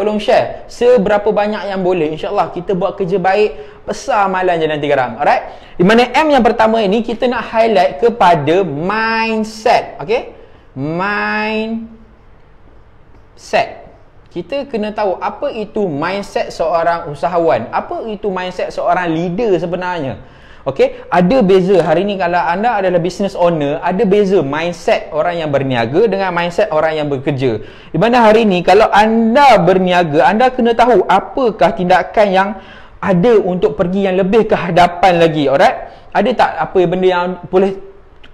seberapa banyak yang boleh. InsyaAllah kita buat kerja baik, besar amalan je nanti sekarang. Alright, di mana M yang pertama ini kita nak highlight kepada mindset. Okey, mindset. Kita kena tahu apa itu mindset seorang usahawan, apa itu mindset seorang leader sebenarnya. Okey, ada beza hari ni. Kalau anda adalah business owner, ada beza mindset orang yang berniaga dengan mindset orang yang bekerja. Di mana hari ni kalau anda berniaga, anda kena tahu apakah tindakan yang ada untuk pergi yang lebih ke hadapan lagi. Alright, ada tak apa benda yang boleh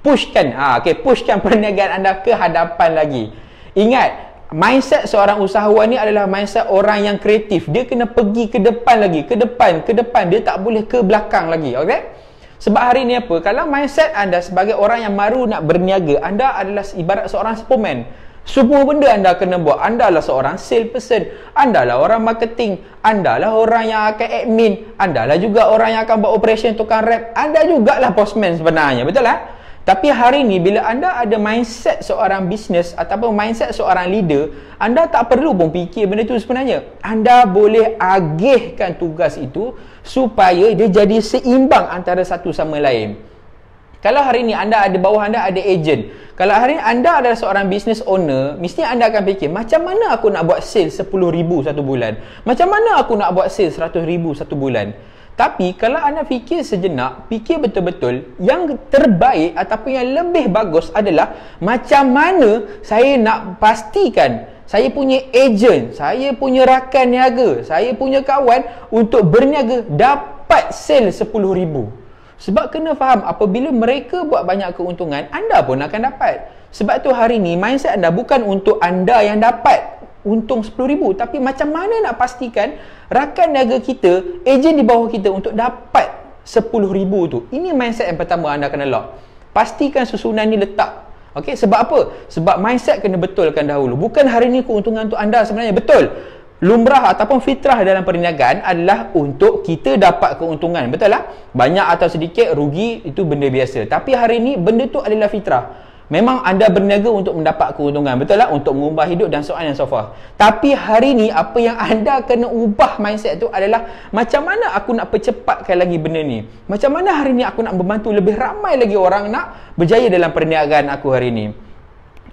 pushkan pushkan perniagaan anda ke hadapan lagi. Ingat, mindset seorang usahawan ni adalah mindset orang yang kreatif. Dia kena pergi ke depan lagi, ke depan. Dia tak boleh ke belakang lagi. Okey? Sebab hari ni apa? Kalau mindset anda sebagai orang yang baru nak berniaga, anda adalah ibarat seorang Superman. Semua benda anda kena buat. Anda lah seorang sales person, anda lah orang marketing, anda lah orang yang akan admin, anda lah juga orang yang akan buat operation, tukang rep, anda jugalah postman sebenarnya. Betul lah? Tapi hari ni bila anda ada mindset seorang bisnes ataupun mindset seorang leader, anda tak perlu pun fikir benda tu sebenarnya. Anda boleh agihkan tugas itu supaya dia jadi seimbang antara satu sama lain. Kalau hari ni anda ada bawah anda ada ejen, kalau hari ni anda adalah seorang business owner, mesti anda akan fikir, macam mana aku nak buat sales 10,000 satu bulan? Macam mana aku nak buat sales 100,000 satu bulan? Tapi kalau anda fikir sejenak, fikir betul-betul, yang terbaik ataupun yang lebih bagus adalah macam mana saya nak pastikan saya punya ejen, saya punya rakan niaga, saya punya kawan untuk berniaga dapat sale 10,000. Sebab kena faham, apabila mereka buat banyak keuntungan, anda pun akan dapat. Sebab tu hari ni mindset anda bukan untuk anda yang dapat untung 10,000, tapi macam mana nak pastikan rakan niaga kita, ejen di bawah kita untuk dapat 10,000 tu. Ini mindset yang pertama anda kena lock. Pastikan susunan ni letak. Okey, sebab apa? Sebab mindset kena betulkan dahulu. Bukan hari ni keuntungan untuk anda sebenarnya. Betul. Lumrah ataupun fitrah dalam perniagaan adalah untuk kita dapat keuntungan. Betul lah? Banyak atau sedikit rugi itu benda biasa. Tapi hari ini benda tu adalah fitrah. Memang anda berniaga untuk mendapat keuntungan. Betul lah? Untuk mengubah hidup dan so on and so forth. Tapi hari ni apa yang anda kena ubah mindset tu adalah macam mana aku nak percepatkan lagi benda ni. Macam mana hari ni aku nak membantu lebih ramai lagi orang nak berjaya dalam perniagaan aku hari ni.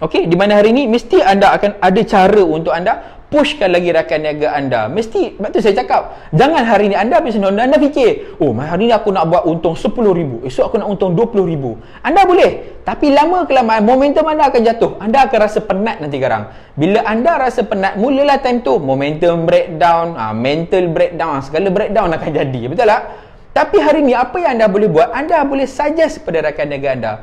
Okey, di mana hari ni mesti anda akan ada cara untuk anda pushkan lagi rakan niaga anda. Mesti, sebab tu saya cakap, jangan hari ni anda anda fikir, oh hari ni aku nak buat untung 10,000, esok aku nak untung 20,000. Anda boleh, tapi lama kelamaan momentum anda akan jatuh. Anda akan rasa penat nanti sekarang. Bila anda rasa penat, mulalah time tu momentum breakdown, mental breakdown, segala breakdown akan jadi. Betul tak? Tapi hari ni apa yang anda boleh buat? Anda boleh suggest kepada rakan niaga anda.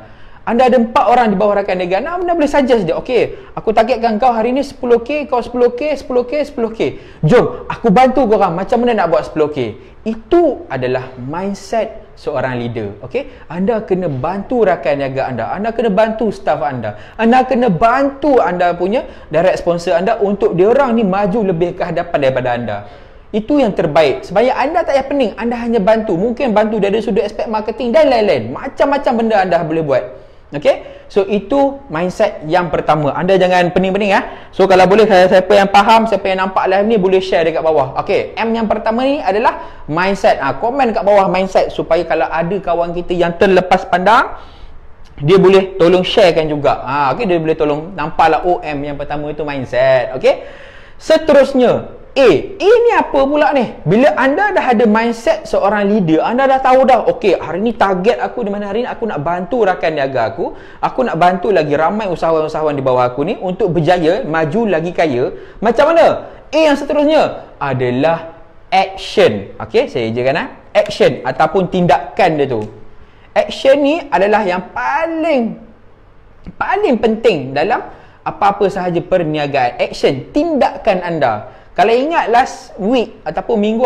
Anda ada 4 orang di bawah rakan niaga anda boleh suggest dia, okey, aku targetkan kau hari ni 10k, kau 10k, 10k, 10k. Jom, aku bantu korang macam mana nak buat 10k. Itu adalah mindset seorang leader, okey. Anda kena bantu rakan niaga anda kena bantu staff anda kena bantu anda punya direct sponsor anda untuk diorang ni maju lebih ke hadapan daripada anda. Itu yang terbaik. Supaya anda tak payah pening, anda hanya bantu. Mungkin bantu dari sudut aspek marketing dan lain-lain. Macam-macam benda anda boleh buat. Okay, so itu mindset yang pertama. Anda jangan pening-pening . So kalau boleh, siapa yang faham, siapa yang nampak live ni boleh share dekat bawah. Okay, M yang pertama ni adalah mindset. Komen kat bawah mindset supaya kalau ada kawan kita yang terlepas pandang, dia boleh tolong sharekan juga. Okay, dia boleh tolong nampaklah M yang pertama itu mindset. Okay, seterusnya ini apa pula ni? Bila anda dah ada mindset seorang leader, anda dah tahu dah, okey, hari ni target aku di mana, hari ni aku nak bantu rakan niaga aku nak bantu lagi ramai usahawan-usahawan di bawah aku ni untuk berjaya, maju lagi kaya. Macam mana? Yang seterusnya adalah action. Okey, saya ejakan action ataupun tindakan dia tu. Action ni adalah yang paling penting dalam apa-apa sahaja perniagaan. Action, tindakan anda. Kalau ingat last week ataupun minggu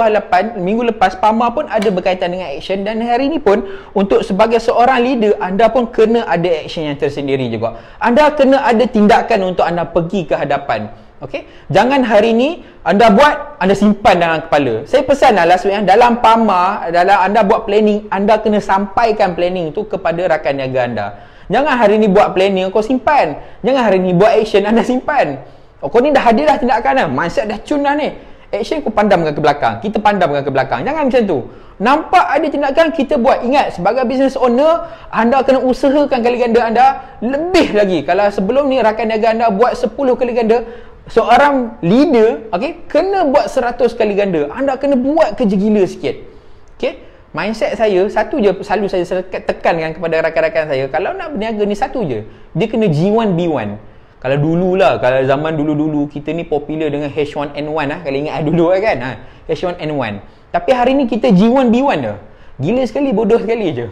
lepas Pama pun ada berkaitan dengan action, dan hari ni pun untuk sebagai seorang leader anda pun kena ada action yang tersendiri juga. Anda kena ada tindakan untuk anda pergi ke hadapan. Okey, jangan hari ni anda buat, anda simpan dalam kepala. Saya pesanlah last week dalam Pama, dalam anda buat planning, anda kena sampaikan planning tu kepada rakan niaga anda. Jangan hari ni buat planning kau simpan. Jangan hari ni buat action anda simpan. Kau ni dah hadir dah tindakan mindset dah cun dah ni. Action kau pandamkan ke belakang. Kita pandamkan ke belakang. Jangan macam tu. Nampak ada tindakan, kita buat. Ingat, sebagai business owner, anda kena usahakan kali ganda anda lebih lagi. Kalau sebelum ni rakan niaga anda buat 10 kali ganda, seorang leader, okey, kena buat 100 kali ganda. Anda kena buat kerja gila sikit. Okey? Mindset saya, satu je selalu saya tekankan kepada rakan-rakan saya. Kalau nak berniaga ni satu je. Dia kena G1, B1. Kalau dululah, kalau zaman dulu-dulu kita ni popular dengan H1N1 kalau ingat dulu kan, H1N1. Tapi hari ni kita G1 B1 dah. Gila sekali, bodoh sekali je.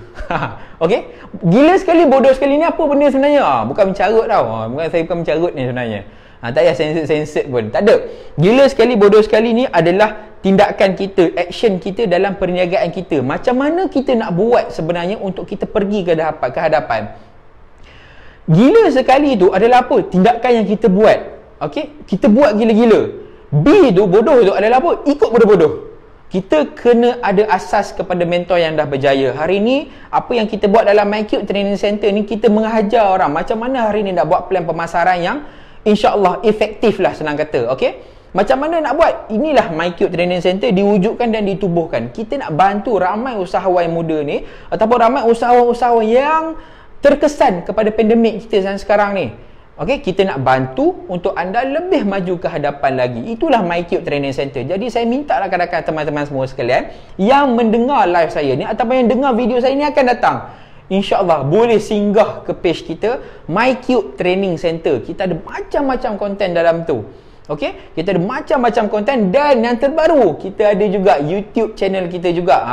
Okey? Gila sekali, bodoh sekali ni apa benda sebenarnya? Bukan mencarut tau. Saya bukan mencarut ni sebenarnya. Tak payah sensor pun. Tak ada. Gila sekali, bodoh sekali ni adalah tindakan kita, action kita dalam perniagaan kita. Macam mana kita nak buat sebenarnya untuk kita pergi ke hadapan. Gila sekali tu adalah apa? Tindakan yang kita buat. Okey? Kita buat gila-gila. B tu, bodoh tu adalah apa? Ikut bodoh-bodoh. Kita kena ada asas kepada mentor yang dah berjaya. Hari ni, apa yang kita buat dalam MyCube Training Center ni, kita mengajar orang macam mana hari ni nak buat plan pemasaran yang insya-Allah efektif lah, senang kata. Okey? Macam mana nak buat? Inilah MyCube Training Center diwujudkan dan ditubuhkan. Kita nak bantu ramai usahawan muda ni ataupun ramai usahawan-usahawan yang terkesan kepada pandemik kita sekarang ni. Okey, kita nak bantu untuk anda lebih maju ke hadapan lagi. Itulah MyCube Training Center. Jadi saya minta rakan-rakan teman-teman semua sekalian yang mendengar live saya ni ataupun yang dengar video saya ni akan datang, InsyaAllah boleh singgah ke page kita MyCube Training Center. Kita ada macam-macam konten dalam tu. Okey, kita ada macam-macam konten dan yang terbaru kita ada juga YouTube channel kita juga.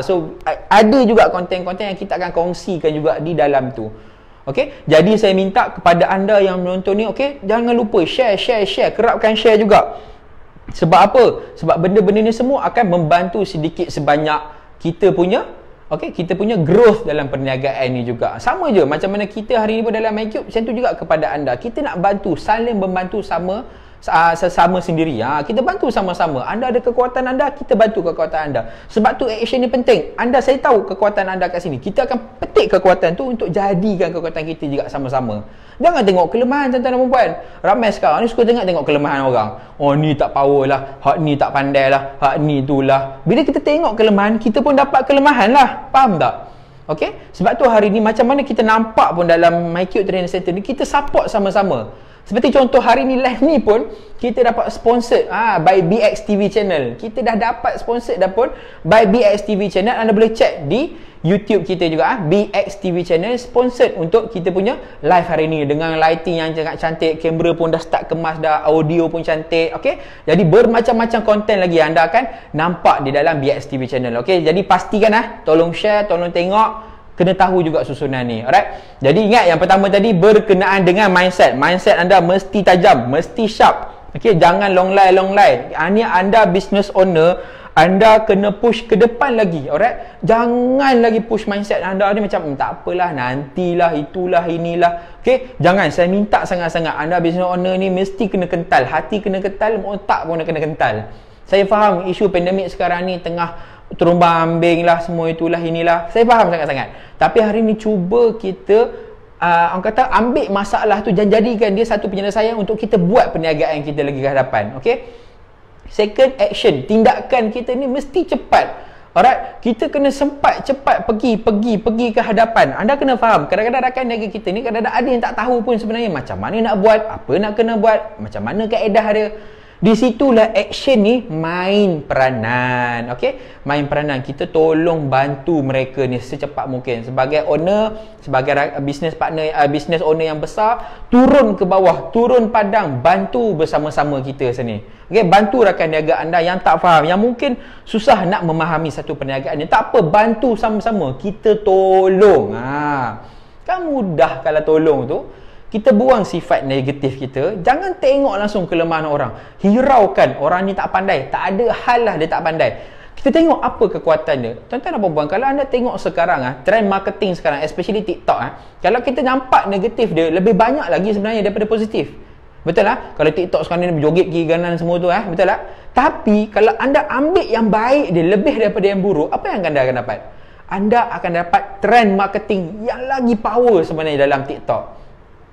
So ada juga konten-konten yang kita akan kongsikan juga di dalam tu. Okey, jadi saya minta kepada anda yang menonton ni, okey, jangan lupa share, kerapkan share juga. Sebab apa? Sebab benda-benda ni semua akan membantu sedikit sebanyak kita punya, okey, kita punya growth dalam perniagaan ni juga. Sama je macam mana kita hari ni pun dalam MyCube, macam tu juga kepada anda. Kita nak bantu, saling membantu sesama sendiri. Kita bantu sama-sama. Anda ada kekuatan anda, kita bantu kekuatan anda. Sebab tu action ni penting. Saya tahu kekuatan anda kat sini. Kita akan petik kekuatan tu untuk jadikan kekuatan kita juga sama-sama. Jangan tengok kelemahan tuan-tuan dan puan-puan. Ramai sekarang ni suka tengok kelemahan orang. Oh, ni tak power lah, hak ni tak pandai lah, hak ni itulah. Bila kita tengok kelemahan, kita pun dapat kelemahan lah. Faham tak? Okey? Sebab tu hari ni macam mana kita nampak pun dalam MyCube Training Center ni, kita support sama-sama. Seperti contoh hari ni live ni pun kita dapat sponsored by BX TV channel. Kita dah dapat sponsored dah pun by BX TV channel. Anda boleh check di YouTube kita juga, BX TV channel sponsored untuk kita punya live hari ni dengan lighting yang sangat cantik, kamera pun dah start kemas dah, audio pun cantik. Okey, jadi bermacam-macam konten lagi anda akan nampak di dalam BX TV channel. Okey, jadi pastikan tolong share, tolong tengok, kena tahu juga susunan ni. Alright, jadi ingat yang pertama tadi berkenaan dengan mindset anda mesti tajam, mesti sharp. Okey, jangan long lie. Ini anda business owner, anda kena push ke depan lagi. Alright, jangan lagi push mindset anda ni macam tak apalah, nantilah, itulah, inilah. Okey, jangan. Saya minta sangat-sangat anda business owner ni mesti kena kental, hati kena kental, otak pun kena kental. Saya faham isu pandemik sekarang ni tengah terumbang ambing lah, semua itulah, inilah. Saya faham sangat-sangat. Tapi hari ni cuba kita orang kata ambil masalah tu dan jadikan dia satu penyelesaian untuk kita buat perniagaan kita lagi ke hadapan. Okey, second action, tindakan kita ni mesti cepat. Alright, kita kena sempat cepat pergi ke hadapan. Anda kena faham, kadang-kadang rakan niaga kita ni kadang-kadang ada yang tak tahu pun sebenarnya macam mana nak buat, apa nak kena buat, macam mana kaedah dia. Di situlah action ni main peranan. Okey, main peranan. Kita tolong bantu mereka ni secepat mungkin. Sebagai owner, sebagai business partner, business owner yang besar, turun ke bawah, turun padang, bantu bersama-sama kita sini. Okey, bantu rakan niaga anda yang tak faham, yang mungkin susah nak memahami satu perniagaan ni. Tak apa, bantu sama-sama. Kita tolong. Kan mudah kalau tolong tu. Kita buang sifat negatif kita. Jangan tengok langsung kelemahan orang, hiraukan orang ni tak pandai. Tak ada hal lah dia tak pandai. Kita tengok apa kekuatan dia. Tuan-tuan dan puan-puan, kalau anda tengok sekarang trend marketing sekarang, especially TikTok, kalau kita nampak negatif dia lebih banyak lagi sebenarnya daripada positif. Betul lah? Kalau TikTok sekarang ni berjoget kiri kanan semua tu, betul lah? Tapi kalau anda ambil yang baik dia lebih daripada yang buruk, apa yang anda akan dapat? Anda akan dapat trend marketing yang lagi power sebenarnya dalam TikTok.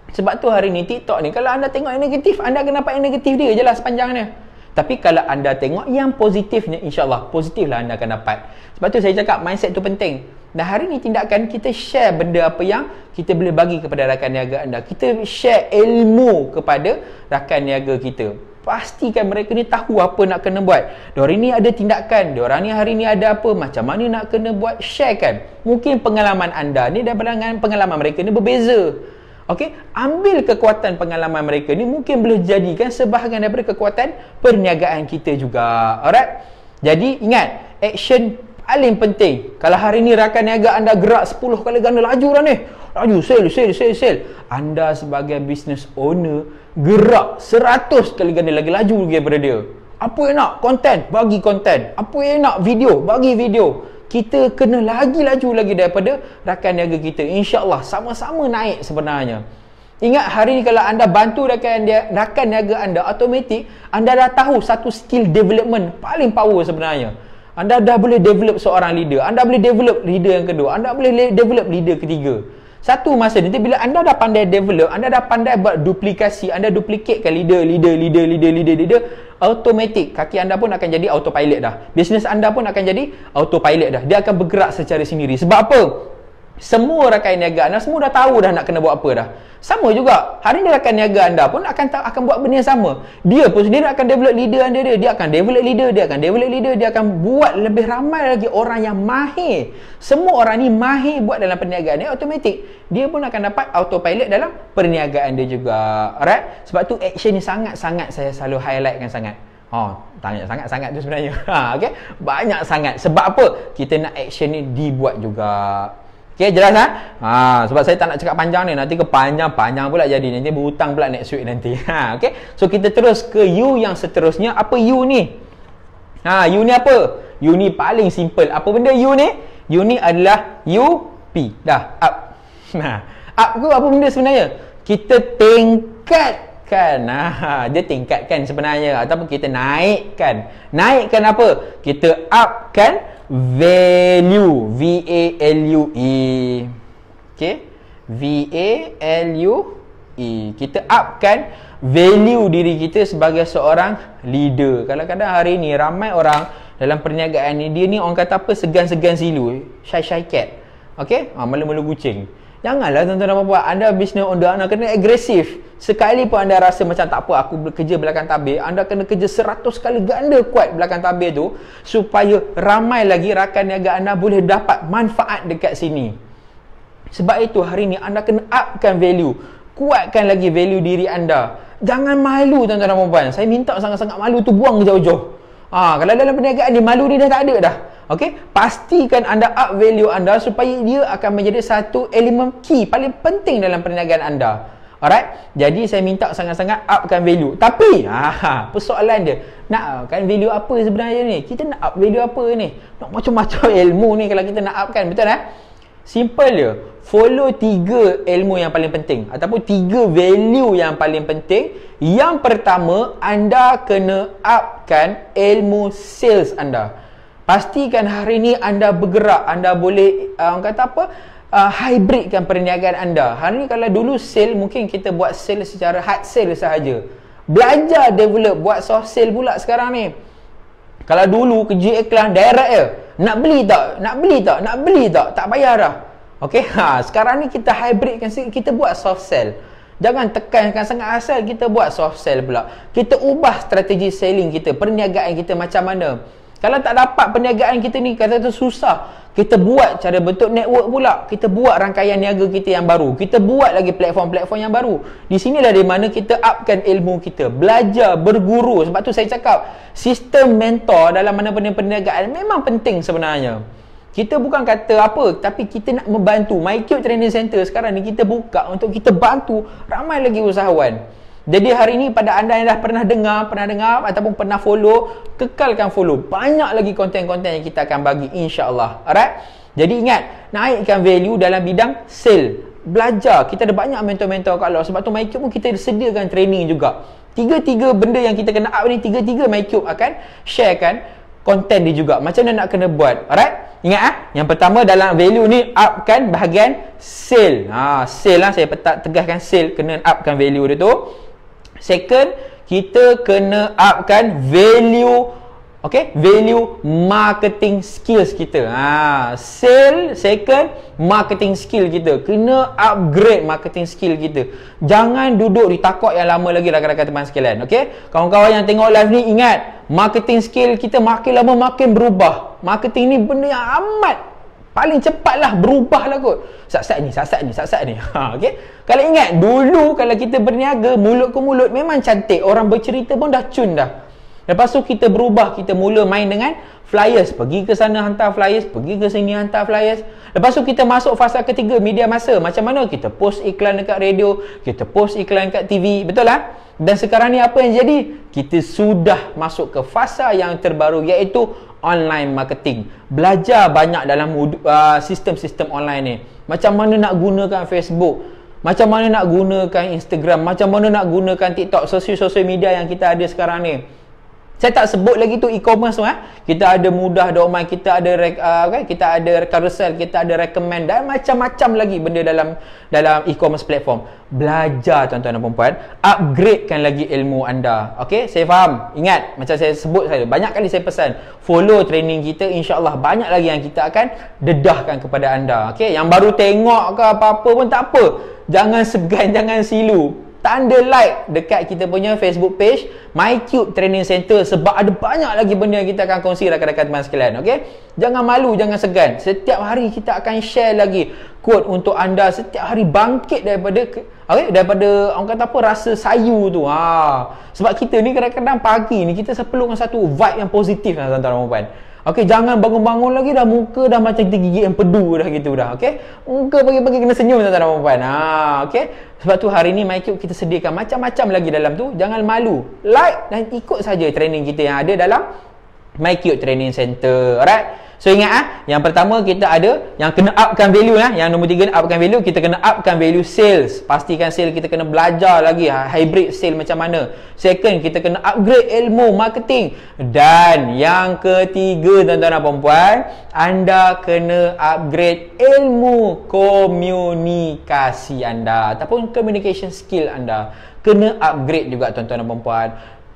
Sebab tu hari ni TikTok ni, kalau anda tengok yang negatif, anda akan dapat yang negatif dia je lah sepanjangnya. Tapi kalau anda tengok yang positifnya, insyaAllah positif lah anda akan dapat. Sebab tu saya cakap mindset tu penting. Dan hari ni tindakan kita share benda apa yang kita boleh bagi kepada rakan niaga anda. Kita share ilmu kepada rakan niaga kita. Pastikan mereka ni tahu apa nak kena buat. Diorang ni ada tindakan, diorang ni hari ni ada apa, macam mana nak kena buat, sharekan. Mungkin pengalaman anda ni daripada pengalaman mereka ni berbeza. Okey, ambil kekuatan pengalaman mereka ni mungkin boleh jadikan sebahagian daripada kekuatan perniagaan kita juga. Alright? Jadi ingat, action paling penting. Kalau hari ni rakan niaga anda gerak 10 kali ganda laju dah ni. Laju, sale. Anda sebagai business owner gerak 100 kali ganda lagi laju daripada dia. Apa yang nak? Konten, bagi konten. Apa yang nak? Video, bagi video. Kita kena lagi laju lagi daripada rakan niaga kita. InsyaAllah sama-sama naik sebenarnya. Ingat hari ni kalau anda bantu rakan niaga anda, automatik anda dah tahu satu skill development paling power sebenarnya. Anda dah boleh develop seorang leader, anda boleh develop leader yang kedua, anda boleh develop leader ketiga. Satu masa nanti bila anda dah pandai develop, anda dah pandai buat duplikasi, anda duplikatekan leader, automatik kaki anda pun akan jadi autopilot dah. Bisnes anda pun akan jadi autopilot dah. Dia akan bergerak secara sendiri. Sebab apa? Semua rakan niaga anda semua dah tahu dah nak kena buat apa dah. Sama juga, hari ni rakan niaga anda pun akan buat benda yang sama. Dia pun sendiri akan develop leader anda dia akan develop leader, dia akan buat lebih ramai lagi orang yang mahir. Semua orang ni mahir buat dalam perniagaan ni, automatik dia pun akan dapat autopilot dalam perniagaan dia juga. Alright? Sebab tu action ni sangat-sangat saya selalu highlightkan sangat. Tanya sangat-sangat tu sebenarnya. Okey, banyak sangat. Sebab apa? Kita nak action ni dibuat juga. Okey, jelas sebab saya tak nak cakap panjang ni, nanti kepanjang-panjang pula jadi, nanti berhutang pula next week nanti. Okey. So kita terus ke U yang seterusnya. Apa U ni? U ni apa? U ni paling simple. Apa benda U ni? U ni adalah UP. Dah, up. Up tu apa benda sebenarnya? Kita tingkatkan. Dia tingkatkan sebenarnya, ataupun kita naikkan. Naikkan apa? Kita upkan value, V-A-L-U-E. Okay, V-A-L-U-E. Kita upkan value diri kita sebagai seorang leader. Kadang-kadang hari ni ramai orang dalam perniagaan ni, dia ni orang kata apa, segan-segan silu, shy cat. Okay, malu-malu kucing. Janganlah tuan-tuan dan puan-puan, anda business owner, anda kena agresif. Sekali pun anda rasa macam tak apa, aku bekerja belakang tabir, anda kena kerja 100 kali ganda kuat belakang tabir tu, supaya ramai lagi rakan niaga anda boleh dapat manfaat dekat sini. Sebab itu hari ni anda kena upkan value, kuatkan lagi value diri anda. Jangan malu tuan-tuan dan puan-puan. Saya minta sangat-sangat malu tu buang jauh-jauh. Kalau dalam perniagaan ni malu ni dah tak ada dah. Okey, pastikan anda up value anda supaya dia akan menjadi satu elemen key paling penting dalam perniagaan anda. Alright? Jadi saya minta sangat-sangat upkan value. Tapi persoalan dia, nak upkan value apa sebenarnya ni? Kita nak up value apa ni? Nak macam-macam ilmu ni kalau kita nak upkan, betul Simple je. Follow 3 ilmu yang paling penting, ataupun 3 value yang paling penting. Yang pertama, anda kena upkan ilmu sales anda. Pastikan hari ni anda bergerak, anda boleh orang kata apa, hybridkan perniagaan anda. Hari ni kalau dulu sale, mungkin kita buat sale secara hard sale sahaja. Belajar develop buat soft sale pula sekarang ni. Kalau dulu kerja iklan direct je, nak beli tak, tak bayar dah. Okey, sekarang ni kita hybridkan sikit, kita buat soft sale. Jangan tekankan sangat asal kita buat soft sale pula. Kita ubah strategi selling kita, perniagaan kita macam mana. Kalau tak dapat perniagaan kita ni, kata tu susah, kita buat cara bentuk network pula. Kita buat rangkaian niaga kita yang baru. Kita buat lagi platform-platform yang baru. Di sinilah di mana kita upkan ilmu kita. Belajar, berguru. Sebab tu saya cakap, sistem mentor dalam mana-mana perniagaan memang penting sebenarnya. Kita bukan kata apa, tapi kita nak membantu. MyCube Training Center sekarang ni kita buka untuk kita bantu ramai lagi usahawan. Jadi hari ni pada anda yang dah pernah dengar ataupun pernah follow, kekalkan follow. Banyak lagi konten-konten yang kita akan bagi, insya-Allah. Alright? Jadi ingat, naikkan value dalam bidang sale. Belajar. Kita ada banyak mentor-mentor kat luar. Sebab tu MyCube pun kita sediakan training juga. Tiga benda yang kita kena up ni, tiga MyCube akan sharekan konten dia juga. Macam mana nak kena buat. Alright? Ingat yang pertama dalam value ni, upkan bahagian sale. Sale saya tegaskan sale, kena upkan value dia tu. Second, kita kena upkan value, value marketing skills kita. Sale, second, marketing skill kita. Kena upgrade marketing skill kita. Jangan duduk di takut yang lama lagi, rakan-rakan teman sekalian. Kawan-kawan yang tengok live ni, ingat, marketing skill kita makin lama makin berubah. Marketing ni benda yang amat paling cepatlah berubahlah kot. Sat-sat ni. Kalau ingat dulu kalau kita berniaga mulut ke mulut memang cantik, orang bercerita pun dah cun dah. Lepas tu kita berubah, kita mula main dengan flyers, pergi ke sana hantar flyers, pergi ke sini hantar flyers. Lepas tu kita masuk fasa ketiga, media massa. Macam mana kita post iklan dekat radio, kita post iklan dekat TV, betul lah? Dan sekarang ni apa yang jadi? Kita sudah masuk ke fasa yang terbaru, iaitu online marketing. Belajar banyak dalam sistem-sistem online ni. Macam mana nak gunakan Facebook, macam mana nak gunakan Instagram, macam mana nak gunakan TikTok, sosial media yang kita ada sekarang ni. Saya tak sebut lagi tu e-commerce tu Kita ada mudah domain, kita ada kita ada carousel, kita ada recommend dan macam-macam lagi benda dalam e-commerce platform. Belajar tuan-tuan dan puan-puan, upgradekan lagi ilmu anda. Okey, saya faham. Ingat macam saya sebut banyak kali saya pesan, follow training kita, insya-Allah banyak lagi yang kita akan dedahkan kepada anda. Okey, yang baru tengok ke apa-apa pun tak apa. Jangan segan, jangan silu. Tanda like dekat kita punya Facebook page MyCube Training Center, sebab ada banyak lagi benda yang kita akan kongsi rakan-rakan teman sekalian. Okey, jangan malu, jangan segan. Setiap hari kita akan share lagi quote untuk anda, setiap hari bangkit daripada orang kata apa, rasa sayu tu. Sebab kita ni kadang-kadang pagi ni kita perlukan satu vibe yang positif tuan-tuan dan puan. Okey, jangan bangun-bangun lagi dah muka dah macam kita gigit empedu dah gitu dah. Okey, muka pagi-pagi kena senyum tuan-tuan dan puan. Okey, sebab tu hari ni MyCube kita sediakan macam-macam lagi dalam tu. Jangan malu, like dan ikut saja training kita yang ada dalam MyCube Training Center. Alright, so ingat yang pertama kita ada yang kena upkan value yang nombor 3 upkan value, kita kena upkan value sales. Pastikan sales kita kena belajar lagi hybrid sale macam mana. Second, kita kena upgrade ilmu marketing. Dan yang ketiga tuan-tuan dan puan-puan, anda kena upgrade ilmu komunikasi anda ataupun communication skill anda. Kena upgrade juga tuan-tuan dan puan-puan.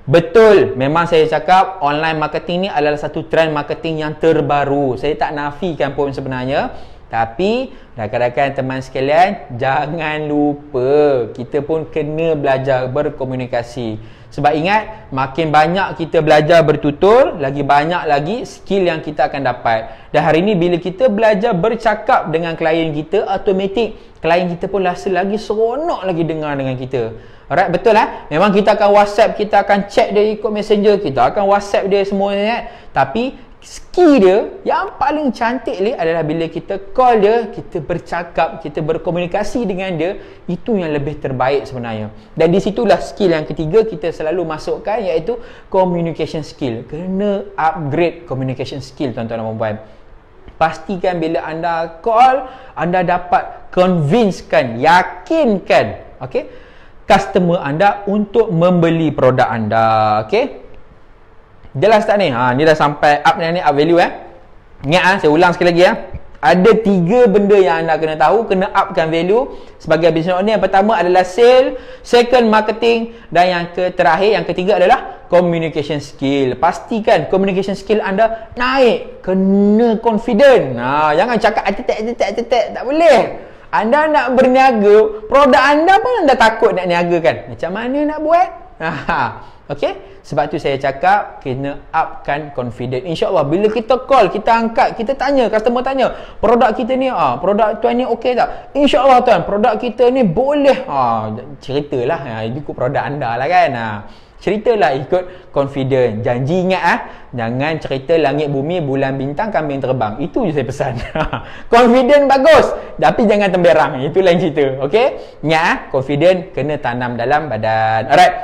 Betul, memang saya cakap online marketing ni adalah satu trend marketing yang terbaru. Saya tak nafikan pun sebenarnya. Tapi rakan-rakan teman sekalian, jangan lupa kita pun kena belajar berkomunikasi. Sebab ingat, makin banyak kita belajar bertutur, lagi banyak lagi skill yang kita akan dapat. Dan hari ni bila kita belajar bercakap dengan klien kita, automatik klien kita pun rasa lagi seronok lagi dengar dengan kita. Alright, betul memang kita akan WhatsApp, kita akan chat dia ikut Messenger, kita akan WhatsApp dia semuanya. Tapi skill dia yang paling cantik ni adalah bila kita call dia, kita bercakap, kita berkomunikasi dengan dia. Itu yang lebih terbaik sebenarnya. Dan di situlah skill yang ketiga kita selalu masukkan, iaitu communication skill. Kena upgrade communication skill tuan-tuan dan puan-puan. Pastikan bila anda call, anda dapat convincekan, yakinkan customer anda untuk membeli produk anda. Okey, jelas tak ni? Ni dah sampai up ni up value Ingat saya ulang sekali lagi Ada 3 benda yang anda kena tahu, kena upkan value sebagai business owner. Yang pertama adalah sale, second marketing, dan yang terakhir, yang ketiga adalah communication skill. Pastikan communication skill anda naik, kena confident. Jangan cakap atetek, tak boleh. Anda nak berniaga, produk anda pun anda takut nak niaga kan? Macam mana nak buat? Okey, sebab tu saya cakap kena upkan confident. InsyaAllah bila kita call, kita angkat, kita tanya, customer tanya, produk kita ni, produk tuan ni okey tak? InsyaAllah tuan, produk kita ni boleh. Ceritalah, ikut produk anda lah kan. Ceritalah ikut confident. Janji ingat jangan cerita langit bumi, bulan bintang, kambing terbang. Itu je saya pesan. Confident bagus, tapi jangan temberang. Itu lain cerita. Okey? Ingat confident kena tanam dalam badan. Alright.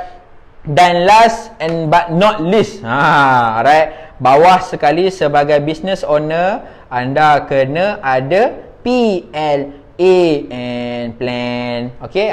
Dan last and but not least, alright, bawah sekali sebagai business owner, anda kena ada PLAN, plan. Okey,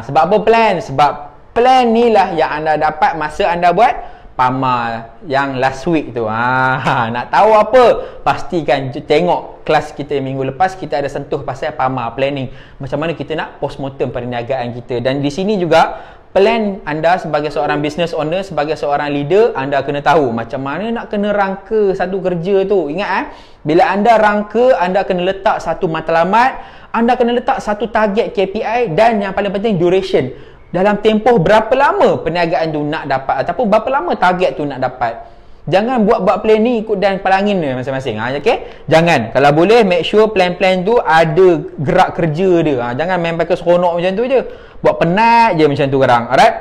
sebab apa plan? Sebab plan ni lah yang anda dapat masa anda buat PAMA yang last week tu. Nak tahu apa? Pastikan tengok kelas kita minggu lepas, kita ada sentuh pasal PAMA, planning. Macam mana kita nak postmortem perniagaan kita. Dan di sini juga plan anda sebagai seorang business owner, sebagai seorang leader, anda kena tahu macam mana nak kena rangka satu kerja tu. Ingat bila anda rangka, anda kena letak satu matlamat, anda kena letak satu target KPI, dan yang paling penting duration. Dalam tempoh berapa lama perniagaan tu nak dapat, ataupun berapa lama target tu nak dapat. Jangan buat planning ikut dan palangin dia masing-masing. Okey? Jangan. Kalau boleh make sure plan-plan tu ada gerak kerja dia. Jangan main pakai seronok macam tu je. Buat penat je macam tu sekarang. Alright?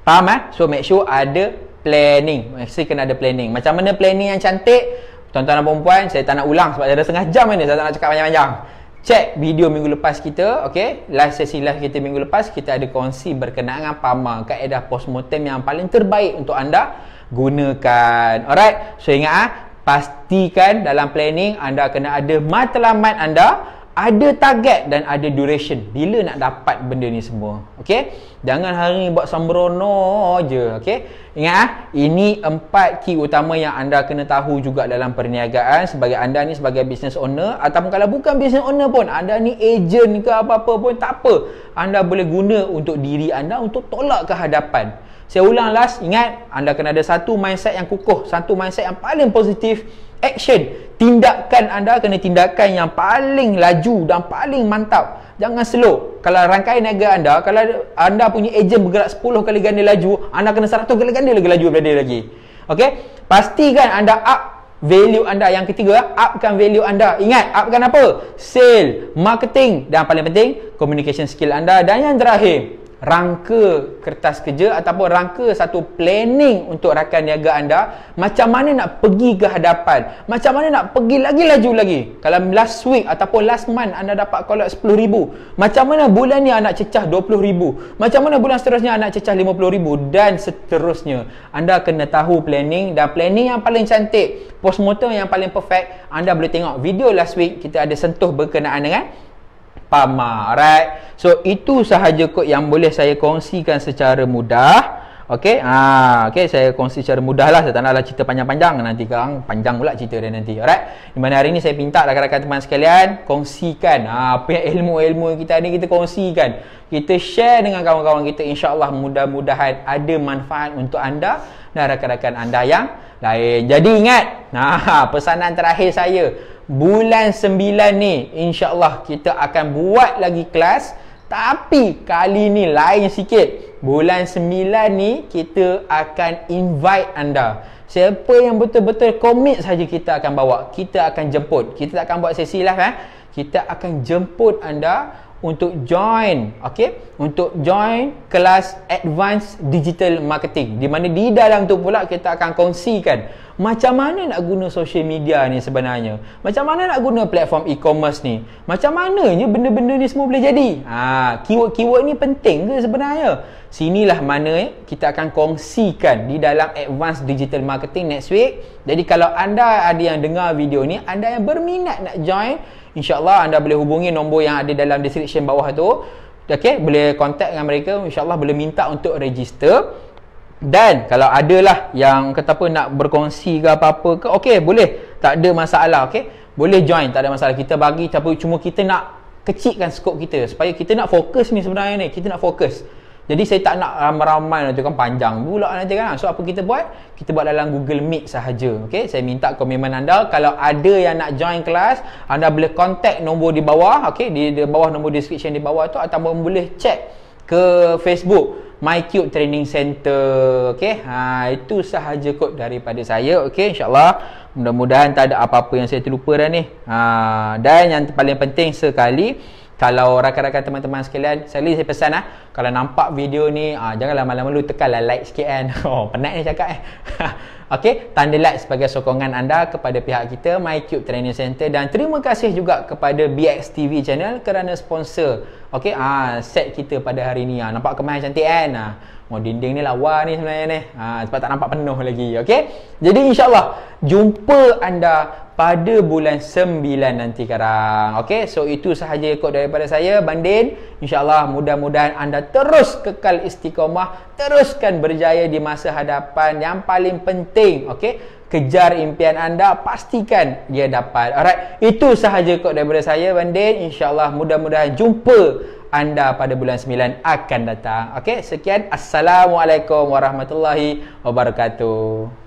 Faham So make sure ada planning. Mesti kena ada planning. Macam mana planning yang cantik? Tuan-tuan dan puan-puan, saya tak nak ulang sebab ada setengah jam ni. Saya tak nak cakap panjang-panjang. Cek video minggu lepas kita, okey, sesi live kita minggu lepas, kita ada kongsi berkenaan dengan PAMA, kaedah postmortem yang paling terbaik untuk anda gunakan. Alright, so ingat pastikan dalam planning anda kena ada matlamat anda, Ada target dan ada duration. Bila nak dapat benda ni semua? Okey? Jangan hari ni buat sembrono je. Okey? Ingat ini 4 key utama yang anda kena tahu juga dalam perniagaan sebagai anda ni sebagai business owner, ataupun kalau bukan business owner pun, anda ni agent ke apa-apa pun tak apa. Anda boleh guna untuk diri anda untuk tolak ke hadapan. Saya ulang last, ingat anda kena ada satu mindset yang kukuh, satu mindset yang paling positif. Action, tindakan anda kena tindakan yang paling laju dan paling mantap. Jangan slow. Kalau rangkaian niaga anda, kalau anda punya ejen bergerak 10 kali ganda laju, anda kena 100 kali ganda lagi laju daripada dia lagi. Okey? Pastikan anda up value anda. Yang ketiga, upkan value anda. Ingat, upkan apa? Sale, marketing, dan paling penting communication skill anda. Dan yang terakhir, rangka kertas kerja ataupun rangka satu planning untuk rakan niaga anda. Macam mana nak pergi ke hadapan, macam mana nak pergi lagi laju lagi. Kalau last week ataupun last month anda dapat collect 10,000, macam mana bulan ni anda cecah 20,000, macam mana bulan seterusnya anda cecah 50,000, dan seterusnya. Anda kena tahu planning, dan planning yang paling cantik, postmortem yang paling perfect, anda boleh tengok video last week. Kita ada sentuh berkenaan dengan PAMA. Alright. So itu sahaja kot yang boleh saya kongsikan secara mudah. Okey. Okey, saya kongsi secara mudah lah. Saya tak naklah cerita panjang-panjang. Nanti kan panjang pula cerita dia nanti. Alright. Di mana hari ni saya minta rakan-rakan teman sekalian kongsikan apa yang ilmu-ilmu kita ni kita kongsikan. Kita share dengan kawan-kawan kita. InsyaAllah mudah-mudahan ada manfaat untuk anda dan rakan-rakan anda yang lain. Jadi ingat, pesanan terakhir saya, bulan 9 ni insya-Allah kita akan buat lagi kelas, tapi kali ni lain sikit. Bulan 9 ni kita akan invite anda. Siapa yang betul-betul komit saja kita akan bawa, kita akan jemput. Kita tak akan buat sesi live Kita akan jemput anda untuk join, okey, untuk join kelas Advanced Digital Marketing, di mana di dalam tu pula kita akan kongsikan macam mana nak guna social media ni sebenarnya, macam mana nak guna platform e-commerce ni, macam mananya benda-benda ni semua boleh jadi. Keyword-keyword ni penting ke sebenarnya? Sinilah mana kita akan kongsikan di dalam Advanced Digital Marketing next week. Jadi kalau anda ada yang dengar video ni, anda yang berminat nak join, InsyaAllah anda boleh hubungi nombor yang ada dalam description bawah tu. Okay, boleh contact dengan mereka. InsyaAllah boleh minta untuk register. Dan kalau adalah yang kata apa nak berkongsi ke apa-apa ke, okay, boleh. Tak ada masalah, okay. Boleh join, tak ada masalah. Kita bagi, tapi cuma kita nak kecilkan skop kita. Supaya kita nak fokus ni sebenarnya ni. Kita nak fokus. Jadi saya tak nak ramai-ramai nanti kan panjang pula nanti kan. So apa kita buat? Kita buat dalam Google Meet sahaja. Okey, saya minta komitmen anda. Kalau ada yang nak join kelas, anda boleh contact nombor di bawah, okey, di bawah nombor description di bawah tu, ataupun boleh check ke Facebook MyCube Training Center. Okey, itu sahaja kot daripada saya. Okey, insya-Allah mudah-mudahan tak ada apa-apa yang saya terlupa dah ni. Dan yang paling penting sekali, kalau rakan-rakan teman-teman sekalian, sekali saya pesan kalau nampak video ni, janganlah malu-malu, tekanlah like sikit kan. Penat ni cakap Okey, tanda like sebagai sokongan anda kepada pihak kita MyCube Training Center, dan terima kasih juga kepada BX TV channel kerana sponsor. Okey, set kita pada hari ni. Nampak kemah cantik kan? Dinding ni lawa ni sebenarnya ni. Sebab tak nampak penuh lagi. Okey. Jadi insya-Allah jumpa anda pada bulan 9 nanti sekarang. Okey, so itu sahaja kot daripada saya, Bandin. InsyaAllah mudah-mudahan anda terus kekal istiqamah, teruskan berjaya di masa hadapan. Yang paling penting, okey, kejar impian anda, pastikan dia dapat. Alright, itu sahaja kot daripada saya, Bandin. InsyaAllah mudah-mudahan jumpa anda pada bulan 9 akan datang. Okey, sekian. Assalamualaikum warahmatullahi wabarakatuh.